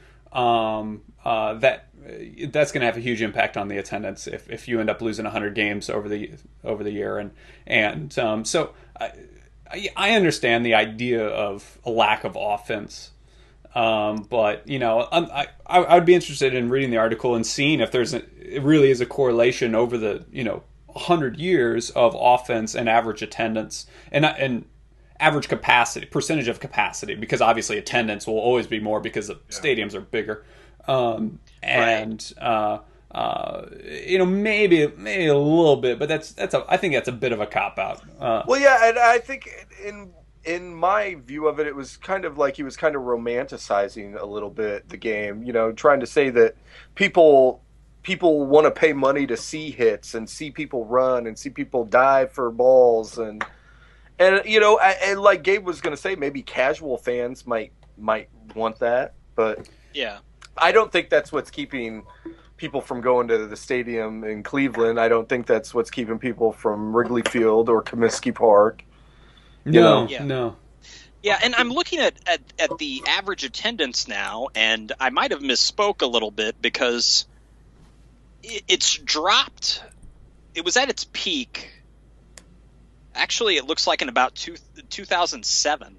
Speaker 2: that's going to have a huge impact on the attendance if you end up losing 100 games over the year, and so I understand the idea of a lack of offense, but I would be interested in reading the article and seeing if it really is a correlation over the 100 years of offense and average attendance and average capacity, percentage of capacity, because obviously attendance will always be more because the stadiums are bigger. Maybe a little bit, but I think that's a bit of a cop out.
Speaker 3: Well, yeah, and I think in my view of it, it was kind of like he was kind of romanticizing a little bit the game, trying to say that people want to pay money to see hits and see people run and see people dive for balls and like Gabe was going to say, maybe casual fans might want that, but
Speaker 1: yeah.
Speaker 3: I don't think that's what's keeping people from going to the stadium in Cleveland. I don't think that's what's keeping people from Wrigley Field or Comiskey Park.
Speaker 2: No.
Speaker 1: Yeah, and I'm looking at the average attendance now, and I might have misspoke a little bit because it's dropped. It was at its peak. Actually, it looks like in about 2007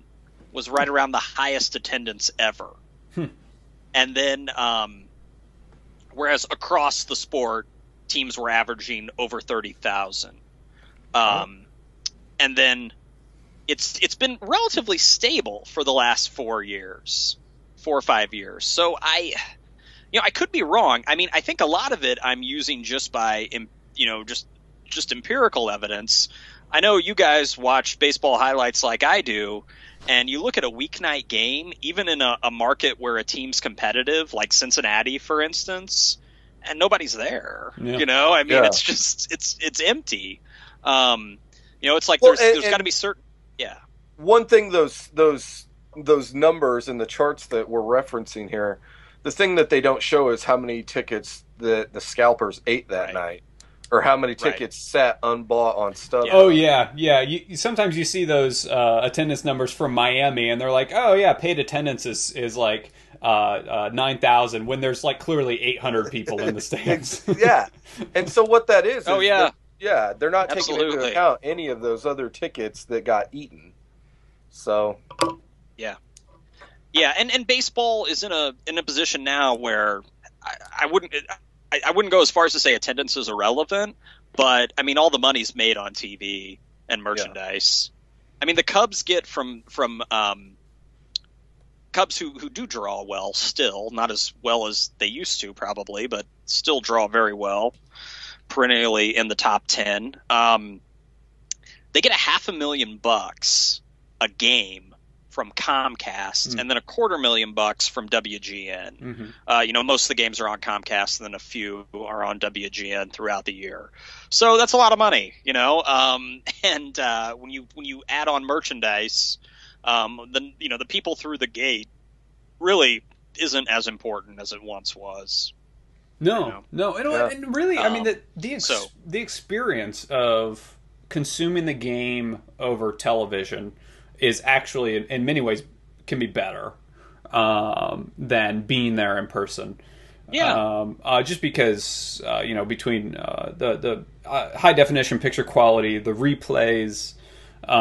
Speaker 1: was right around the highest attendance ever. And then, whereas across the sport, teams were averaging over 30,000. And then it's been relatively stable for the last 4 or 5 years. So I could be wrong. I mean, I think a lot of it I'm using just by, just empirical evidence. I know you guys watch baseball highlights like I do, and you look at a weeknight game, even in a market where a team's competitive, like Cincinnati, for instance, and nobody's there.
Speaker 2: Yeah.
Speaker 1: I mean, it's just it's empty. It's like there's got to be certain. Yeah.
Speaker 3: One thing those numbers in the charts that we're referencing here, the thing that they don't show is how many tickets the scalpers ate that night. Or how many tickets sat unbought on StubHub.
Speaker 2: Oh, yeah. Sometimes you see those attendance numbers from Miami, and they're like, oh, yeah, paid attendance is like 9,000, when there's like clearly 800 people in the stands.
Speaker 3: Yeah. And so what that is they're not
Speaker 1: Absolutely.
Speaker 3: taking into account any of those other tickets that got eaten. So.
Speaker 1: Yeah. Yeah, and baseball is in a position now where I wouldn't go as far as to say attendance is irrelevant, but I mean all the money's made on TV and merchandise. Yeah. I mean the Cubs get from Cubs who do draw well still, not as well as they used to probably, but still draw very well, perennially in the top 10. They get $500,000 a game from Comcast, and then $250,000 from WGN. Most of the games are on Comcast, and then a few are on WGN throughout the year. So that's a lot of money, And when you add on merchandise, then the people through the gate really isn't as important as it once was.
Speaker 2: No, no, and really, I mean, the experience of consuming the game over television is actually, in many ways, can be better than being there in person.
Speaker 1: Yeah.
Speaker 2: Just because between the high definition picture quality, the replays, the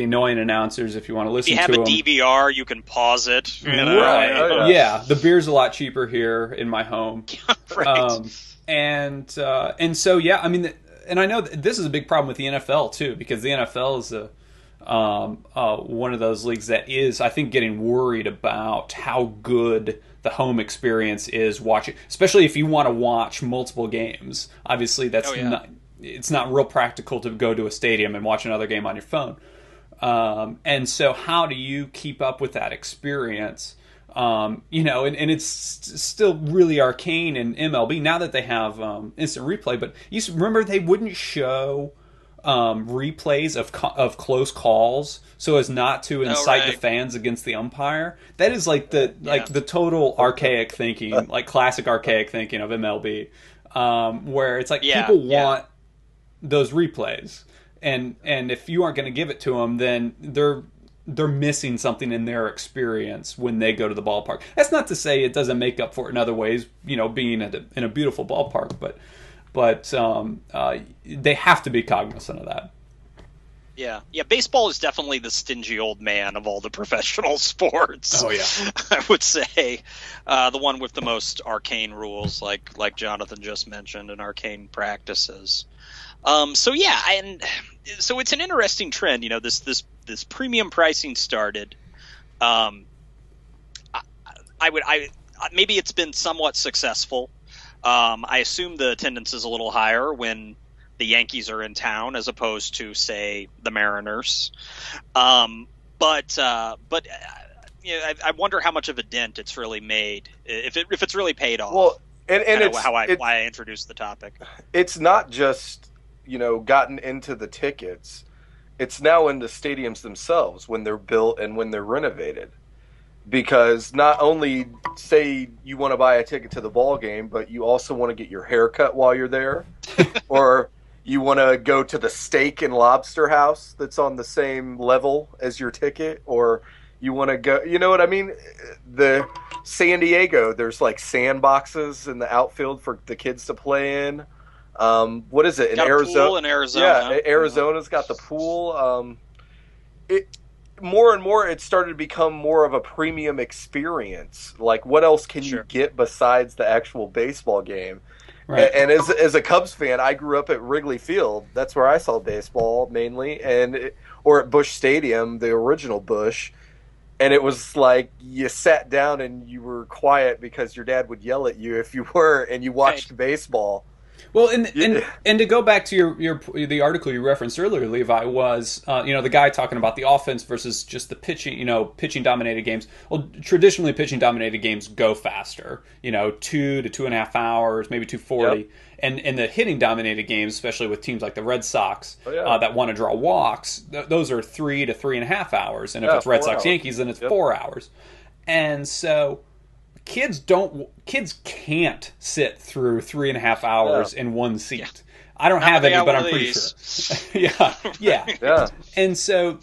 Speaker 2: annoying announcers if you want to listen to them.
Speaker 1: If you have a DVR, you can pause it.
Speaker 2: Right. Yeah, the beer's a lot cheaper here in my home.
Speaker 1: Right.
Speaker 2: And so yeah, I mean, and I know this is a big problem with the NFL too, because the NFL is one of those leagues that is, I think, getting worried about how good the home experience is watching, especially if you want to watch multiple games. Obviously, it's not real practical to go to a stadium and watch another game on your phone. And so how do you keep up with that experience? And it's still really arcane in MLB now that they have instant replay. But you remember they wouldn't show replays of close calls so as not to incite the fans against the umpire. That is like the total archaic thinking, like classic archaic thinking of MLB, where it's like people want those replays, and if you aren't going to give it to them, then they're missing something in their experience when they go to the ballpark. That's not to say it doesn't make up for it in other ways, being in a beautiful ballpark, but they have to be cognizant of that.
Speaker 1: Yeah. Baseball is definitely the stingy old man of all the professional sports.
Speaker 2: Oh yeah,
Speaker 1: I would say the one with the most arcane rules, like Jonathan just mentioned, and arcane practices. So it's an interesting trend. This premium pricing started. Maybe it's been somewhat successful. I assume the attendance is a little higher when the Yankees are in town as opposed to, say, the Mariners. But I wonder how much of a dent it's really made, if it's really paid off.
Speaker 3: Well, and it's
Speaker 1: why I introduced the topic.
Speaker 3: It's not just gotten into the tickets. It's now in the stadiums themselves when they're built and when they're renovated. Because not only say you want to buy a ticket to the ball game, but you also want to get your hair cut while you're there, or you want to go to the steak and lobster house that's on the same level as your ticket, or you want to go, you know what I mean? The San Diego, there's like sandboxes in the outfield for the kids to play in. What is it in Arizona?
Speaker 1: Pool in Arizona.
Speaker 3: Yeah, Arizona's got the pool. More and more, it started to become more of a premium experience. Like, what else can you get besides the actual baseball game? Right. And as a Cubs fan, I grew up at Wrigley Field. That's where I saw baseball mainly, or at Busch Stadium, the original Busch. And it was like you sat down and you were quiet because your dad would yell at you if you were, and you watched baseball.
Speaker 2: Well, and to go back to the article you referenced earlier, Levi, was the guy talking about the offense versus just the pitching. Pitching dominated games. Well, traditionally pitching dominated games go faster. 2 to 2.5 hours, maybe 2:40. Yep. And in the hitting dominated games, especially with teams like the Red Sox that want to draw walks, those are 3 to 3.5 hours. And if it's Red Sox Yankees, then it's 4 hours. And so kids can't sit through 3.5 hours in one seat. Yeah. I don't have any, but I'm pretty sure. Yeah. And so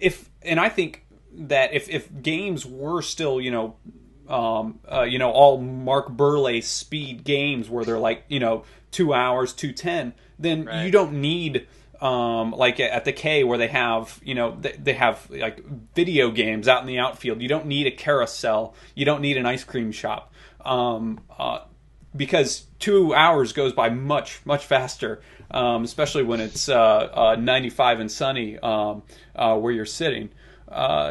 Speaker 2: I think that if games were still, all Mark Burley speed games where they're like, 2 hours, 2:10, then you don't need like at the K where they have, they have like video games out in the outfield. You don't need a carousel. You don't need an ice cream shop. Because 2 hours goes by much, much faster, especially when it's 95 and sunny where you're sitting.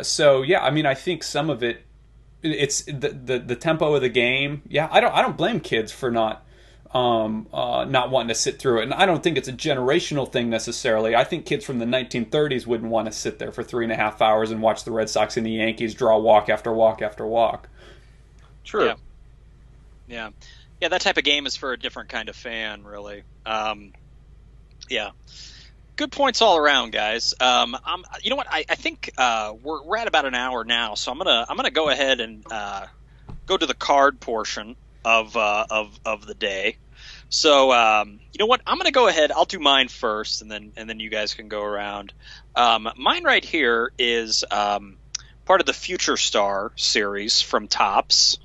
Speaker 2: So yeah, I mean, I think some of it's the tempo of the game. Yeah, I don't blame kids for not wanting to sit through it, and I don't think it's a generational thing necessarily. I think kids from the 1930s wouldn't want to sit there for 3.5 hours and watch the Red Sox and the Yankees draw walk after walk after walk.
Speaker 3: True.
Speaker 1: Yeah, that type of game is for a different kind of fan, really. good points all around, guys. You know what? I think we're at about an hour now, so I'm gonna go ahead and go to the card portion of the day. So you know what? I'm gonna go ahead. I'll do mine first, and then you guys can go around. Mine right here is part of the Future Star series from Topps,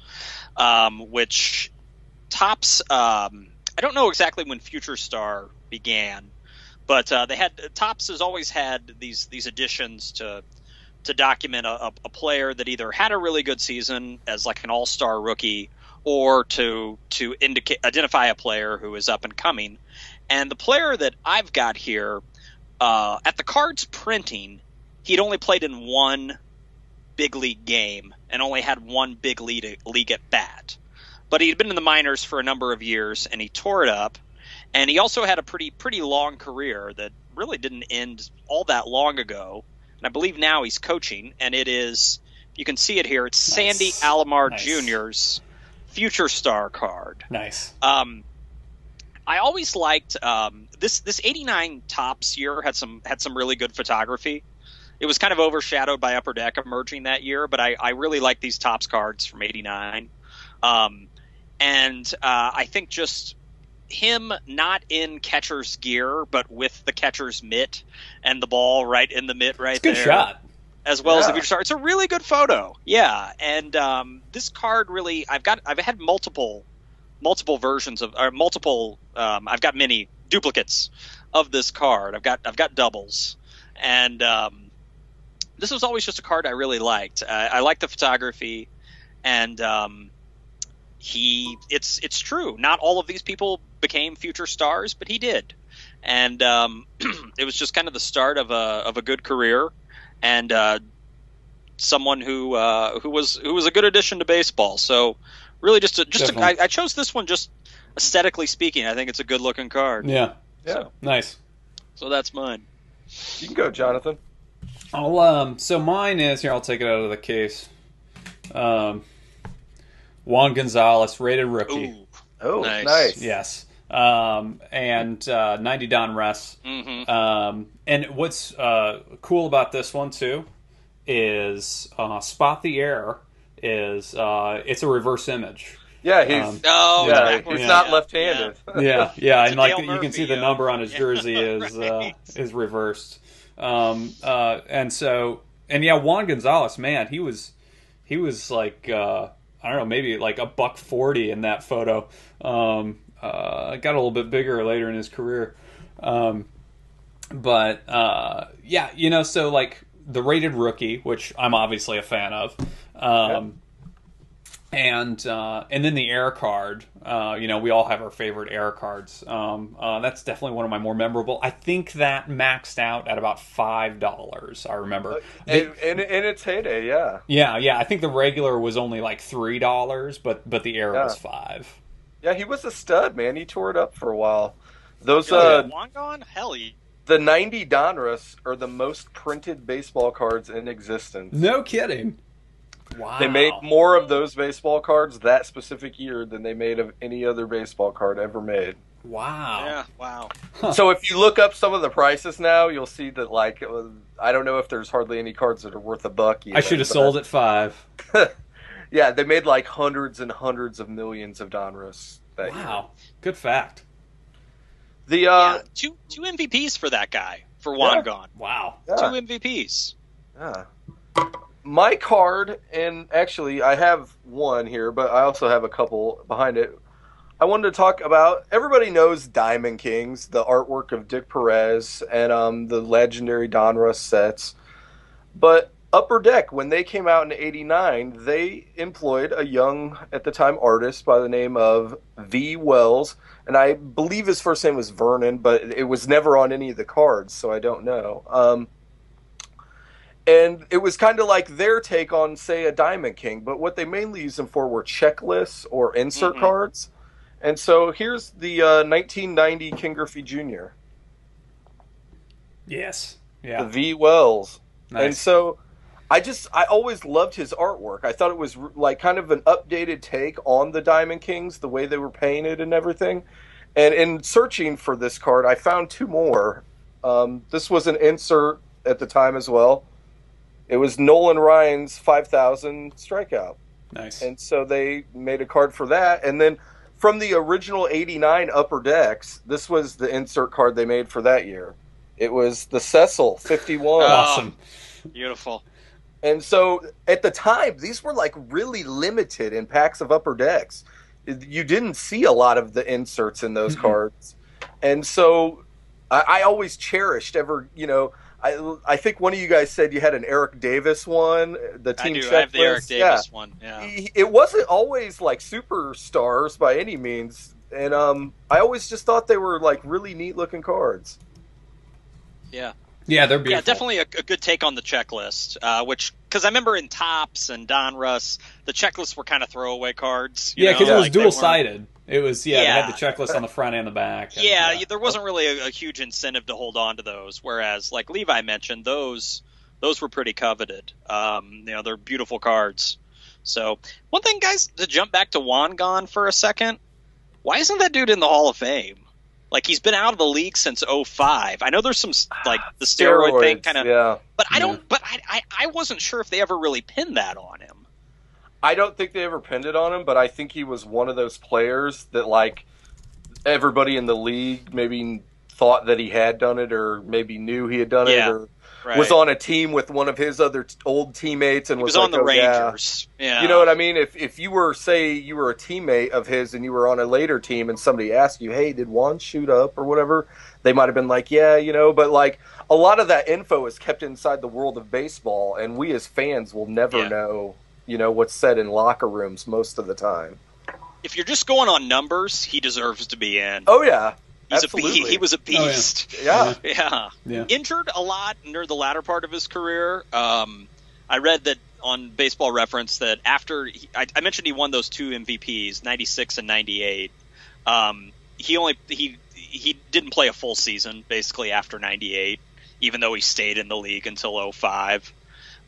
Speaker 1: which Topps. I don't know exactly when Future Star began, but Topps has always had these additions to document a player that either had a really good season as like an all-star rookie, or to identify a player who is up and coming. And the player that I've got here, at the cards printing, he'd only played in one big league game and only had one big league at bat. But he'd been in the minors for a number of years, and he tore it up. And he also had a pretty long career that really didn't end all that long ago. And I believe now he's coaching, and it is, you can see it here, it's
Speaker 2: Nice.
Speaker 1: Sandy Alomar
Speaker 2: Nice.
Speaker 1: Jr.'s Future Star card.
Speaker 2: Nice.
Speaker 1: I always liked this 89 Topps year had some really good photography. It was kind of overshadowed by Upper Deck emerging that year, but I really like these Topps cards from 89. I think just him not in catcher's gear, but with the catcher's mitt and the ball right in the mitt right
Speaker 2: It's a good
Speaker 1: there.
Speaker 2: shot.
Speaker 1: As well as the
Speaker 3: Yeah.
Speaker 1: Future Star. It's a really good photo. Yeah. And this card really, I've had multiple versions of, or multiple, I've got many duplicates of this card. I've got doubles. And this was always just a card I really liked. I liked the photography, and it's true. Not all of these people became future stars, but he did. And it was just kind of the start of a good career, and someone who was a good addition to baseball. So really, I chose this one just aesthetically speaking. I think it's a good looking card.
Speaker 2: Yeah.
Speaker 3: Yeah.
Speaker 2: Nice.
Speaker 1: So that's mine.
Speaker 3: You can go, Jonathan.
Speaker 2: So mine is here. I'll take it out of the case. Juan Gonzalez, rated rookie.
Speaker 1: Ooh.
Speaker 3: Oh,
Speaker 1: Nice.
Speaker 3: nice.
Speaker 2: Yes. And 90 Donruss.
Speaker 1: Mm-hmm.
Speaker 2: And what's cool about this one too is Spot the Air is it's a reverse image.
Speaker 3: Yeah, he's
Speaker 1: Oh, it's
Speaker 3: yeah,
Speaker 1: backwards.
Speaker 3: he's not
Speaker 1: Yeah.
Speaker 3: left-handed.
Speaker 2: Yeah,
Speaker 1: It's
Speaker 2: and
Speaker 1: a
Speaker 2: like
Speaker 1: Dale
Speaker 2: you can
Speaker 1: Murphy,
Speaker 2: see the number on his jersey
Speaker 1: Right.
Speaker 2: is reversed. And Juan Gonzalez, man, he was like I don't know, maybe like $140 in that photo. Got a little bit bigger later in his career. So like the rated rookie, which I'm obviously a fan of. And then the air card, we all have our favorite air cards. That's definitely one of my more memorable. I think that maxed out at about $5. I remember.
Speaker 3: In its heyday, yeah.
Speaker 2: Yeah. I think the regular was only like $3, but the air was $5.
Speaker 3: Yeah, he was a stud, man. He tore it up for a while. Those
Speaker 1: Juan gone? Hell yeah.
Speaker 3: the 90 Donruss are the most printed baseball cards in existence.
Speaker 2: No kidding. Wow.
Speaker 3: They made more of those baseball cards that specific year than they made of any other baseball card ever made.
Speaker 2: Wow.
Speaker 1: Yeah, wow.
Speaker 3: So if you look up some of the prices now, you'll see that, like, I don't know if there's hardly any cards that are worth $1 even.
Speaker 2: I should have sold at $5.
Speaker 3: Yeah, they made like hundreds and hundreds of millions of Donruss that year.
Speaker 2: Wow. Good fact.
Speaker 3: The
Speaker 1: two MVPs for that guy, for Juan gone.
Speaker 2: Wow.
Speaker 3: yeah.
Speaker 1: 2 MVPs.
Speaker 3: Yeah. My card, and actually I have one here, but I also have a couple behind it. I wanted to talk about, everybody knows Diamond Kings, the artwork of Dick Perez, and the legendary Donruss sets. But Upper Deck, when they came out in '89, they employed a young, at the time, artist by the name of V. Wells, and I believe his first name was Vernon, but it was never on any of the cards, so I don't know. And it was kind of like their take on, say, a Diamond King, but what they mainly used them for were checklists or insert cards. And so here's the 1990 King Griffey Jr.,
Speaker 2: Yes.
Speaker 3: the
Speaker 2: Yeah.
Speaker 3: V. Wells.
Speaker 2: Nice.
Speaker 3: And so I always loved his artwork. I thought it was like kind of an updated take on the Diamond Kings, the way they were painted and everything. And in searching for this card, I found two more. This was an insert at the time as well. It was Nolan Ryan's 5,000 strikeout.
Speaker 2: Nice.
Speaker 3: And so they made a card for that. And then from the original 89 Upper Decks, this was the insert card they made for that year. It was the Cecil 51.
Speaker 2: Awesome.
Speaker 1: Beautiful.
Speaker 3: And so at the time, these were like really limited in packs of Upper Decks. You didn't see a lot of the inserts in those cards. And so I always cherished I think one of you guys said you had an Eric Davis one. The team
Speaker 1: I do.
Speaker 3: checklist.
Speaker 1: I have the Eric Davis one. Yeah.
Speaker 3: It wasn't always like superstars by any means. And I always just thought they were like really neat looking cards.
Speaker 1: Yeah.
Speaker 2: Yeah, they're beautiful.
Speaker 1: Yeah, definitely a good take on the checklist, because I remember in Topps and Donruss, the checklists were kind of throwaway cards.
Speaker 2: Yeah, because it was
Speaker 1: they
Speaker 2: dual-sided. It was, they
Speaker 1: Yeah.
Speaker 2: had the checklist on the front and the back. And,
Speaker 1: Yeah, there wasn't really a huge incentive to hold on to those, whereas, like Levi mentioned, those were pretty coveted. They're beautiful cards. So, one thing, guys, to jump back to Wangan for a second, why isn't that dude in the Hall of Fame? Like, he's been out of the league since 2005. I know there's some, like, the steroid thing kind of...
Speaker 3: Yeah.
Speaker 1: But I wasn't sure if they ever really pinned that on him.
Speaker 3: I don't think they ever pinned it on him, but I think he was one of those players that, like, everybody in the league maybe thought that he had done it or maybe knew he had done it or was on a team with one of his other old teammates and
Speaker 1: he was
Speaker 3: like,
Speaker 1: on the Rangers. Yeah.
Speaker 3: You know what I mean? If you were, say, you were a teammate of his and you were on a later team and somebody asked you, hey, did Juan shoot up or whatever, they might have been like, yeah, but like a lot of that info is kept inside the world of baseball, and we as fans will never know, what's said in locker rooms most of the time.
Speaker 1: If you're just going on numbers, he deserves to be in.
Speaker 3: Oh, yeah.
Speaker 1: Absolutely. He was a beast.
Speaker 3: Oh, yeah.
Speaker 1: Yeah. Injured a lot near the latter part of his career. I read that on Baseball Reference that after I mentioned he won those two MVPs, 96 and 98. He didn't play a full season basically after 98, even though he stayed in the league until 2005.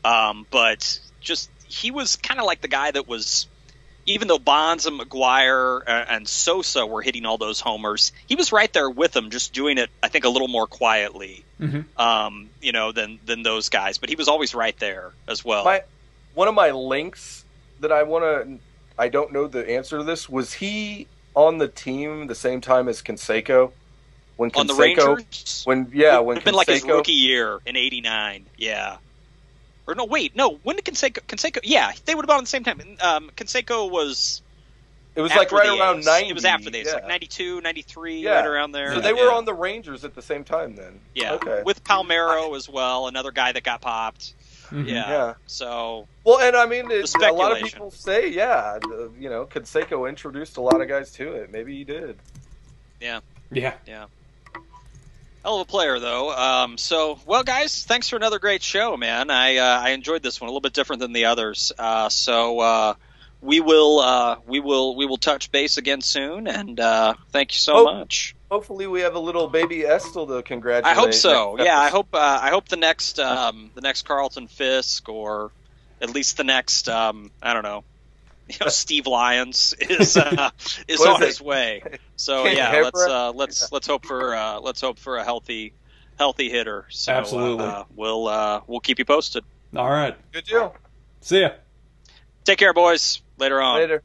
Speaker 1: But just he was kind of like the guy that was, even though Bonds and McGuire and Sosa were hitting all those homers, he was right there with them, just doing it, I think, a little more quietly, than those guys. But he was always right there as well.
Speaker 3: One of my links that I don't know the answer to this, was he on the team the same time as Canseco? When Canseco,
Speaker 1: on the Rangers?
Speaker 3: When
Speaker 1: it's been like his rookie year in '89, yeah. Or no, wait, no. When did Canseco? Yeah, they would have been on the same time. Canseco was.
Speaker 3: It was like right around 90.
Speaker 1: It was after the A's, like 92, 93, right around there.
Speaker 3: So they were on the Rangers at the same time then.
Speaker 1: Yeah,
Speaker 3: okay.
Speaker 1: With Palmeiro as well, another guy that got popped.
Speaker 2: Mm-hmm.
Speaker 1: Yeah. So.
Speaker 3: Well, and I mean, a lot of people say, Canseco introduced a lot of guys to it. Maybe he did.
Speaker 1: Yeah.
Speaker 2: Yeah.
Speaker 1: Yeah. Hell of a player, though. Well, guys, thanks for another great show, man. I enjoyed this one, a little bit different than the others. We will touch base again soon, and thank you so much.
Speaker 3: Hopefully, we have a little baby Estel to congratulate.
Speaker 1: I hope so. Yeah, I hope the next Carlton Fisk, or at least the next I don't know. Steve Lyons is on his way. So yeah, let's hope for a healthy hitter. So,
Speaker 2: absolutely.
Speaker 1: We'll keep you posted.
Speaker 2: All right.
Speaker 3: Good deal.
Speaker 2: See ya.
Speaker 1: Take care, boys. Later on.
Speaker 3: Later.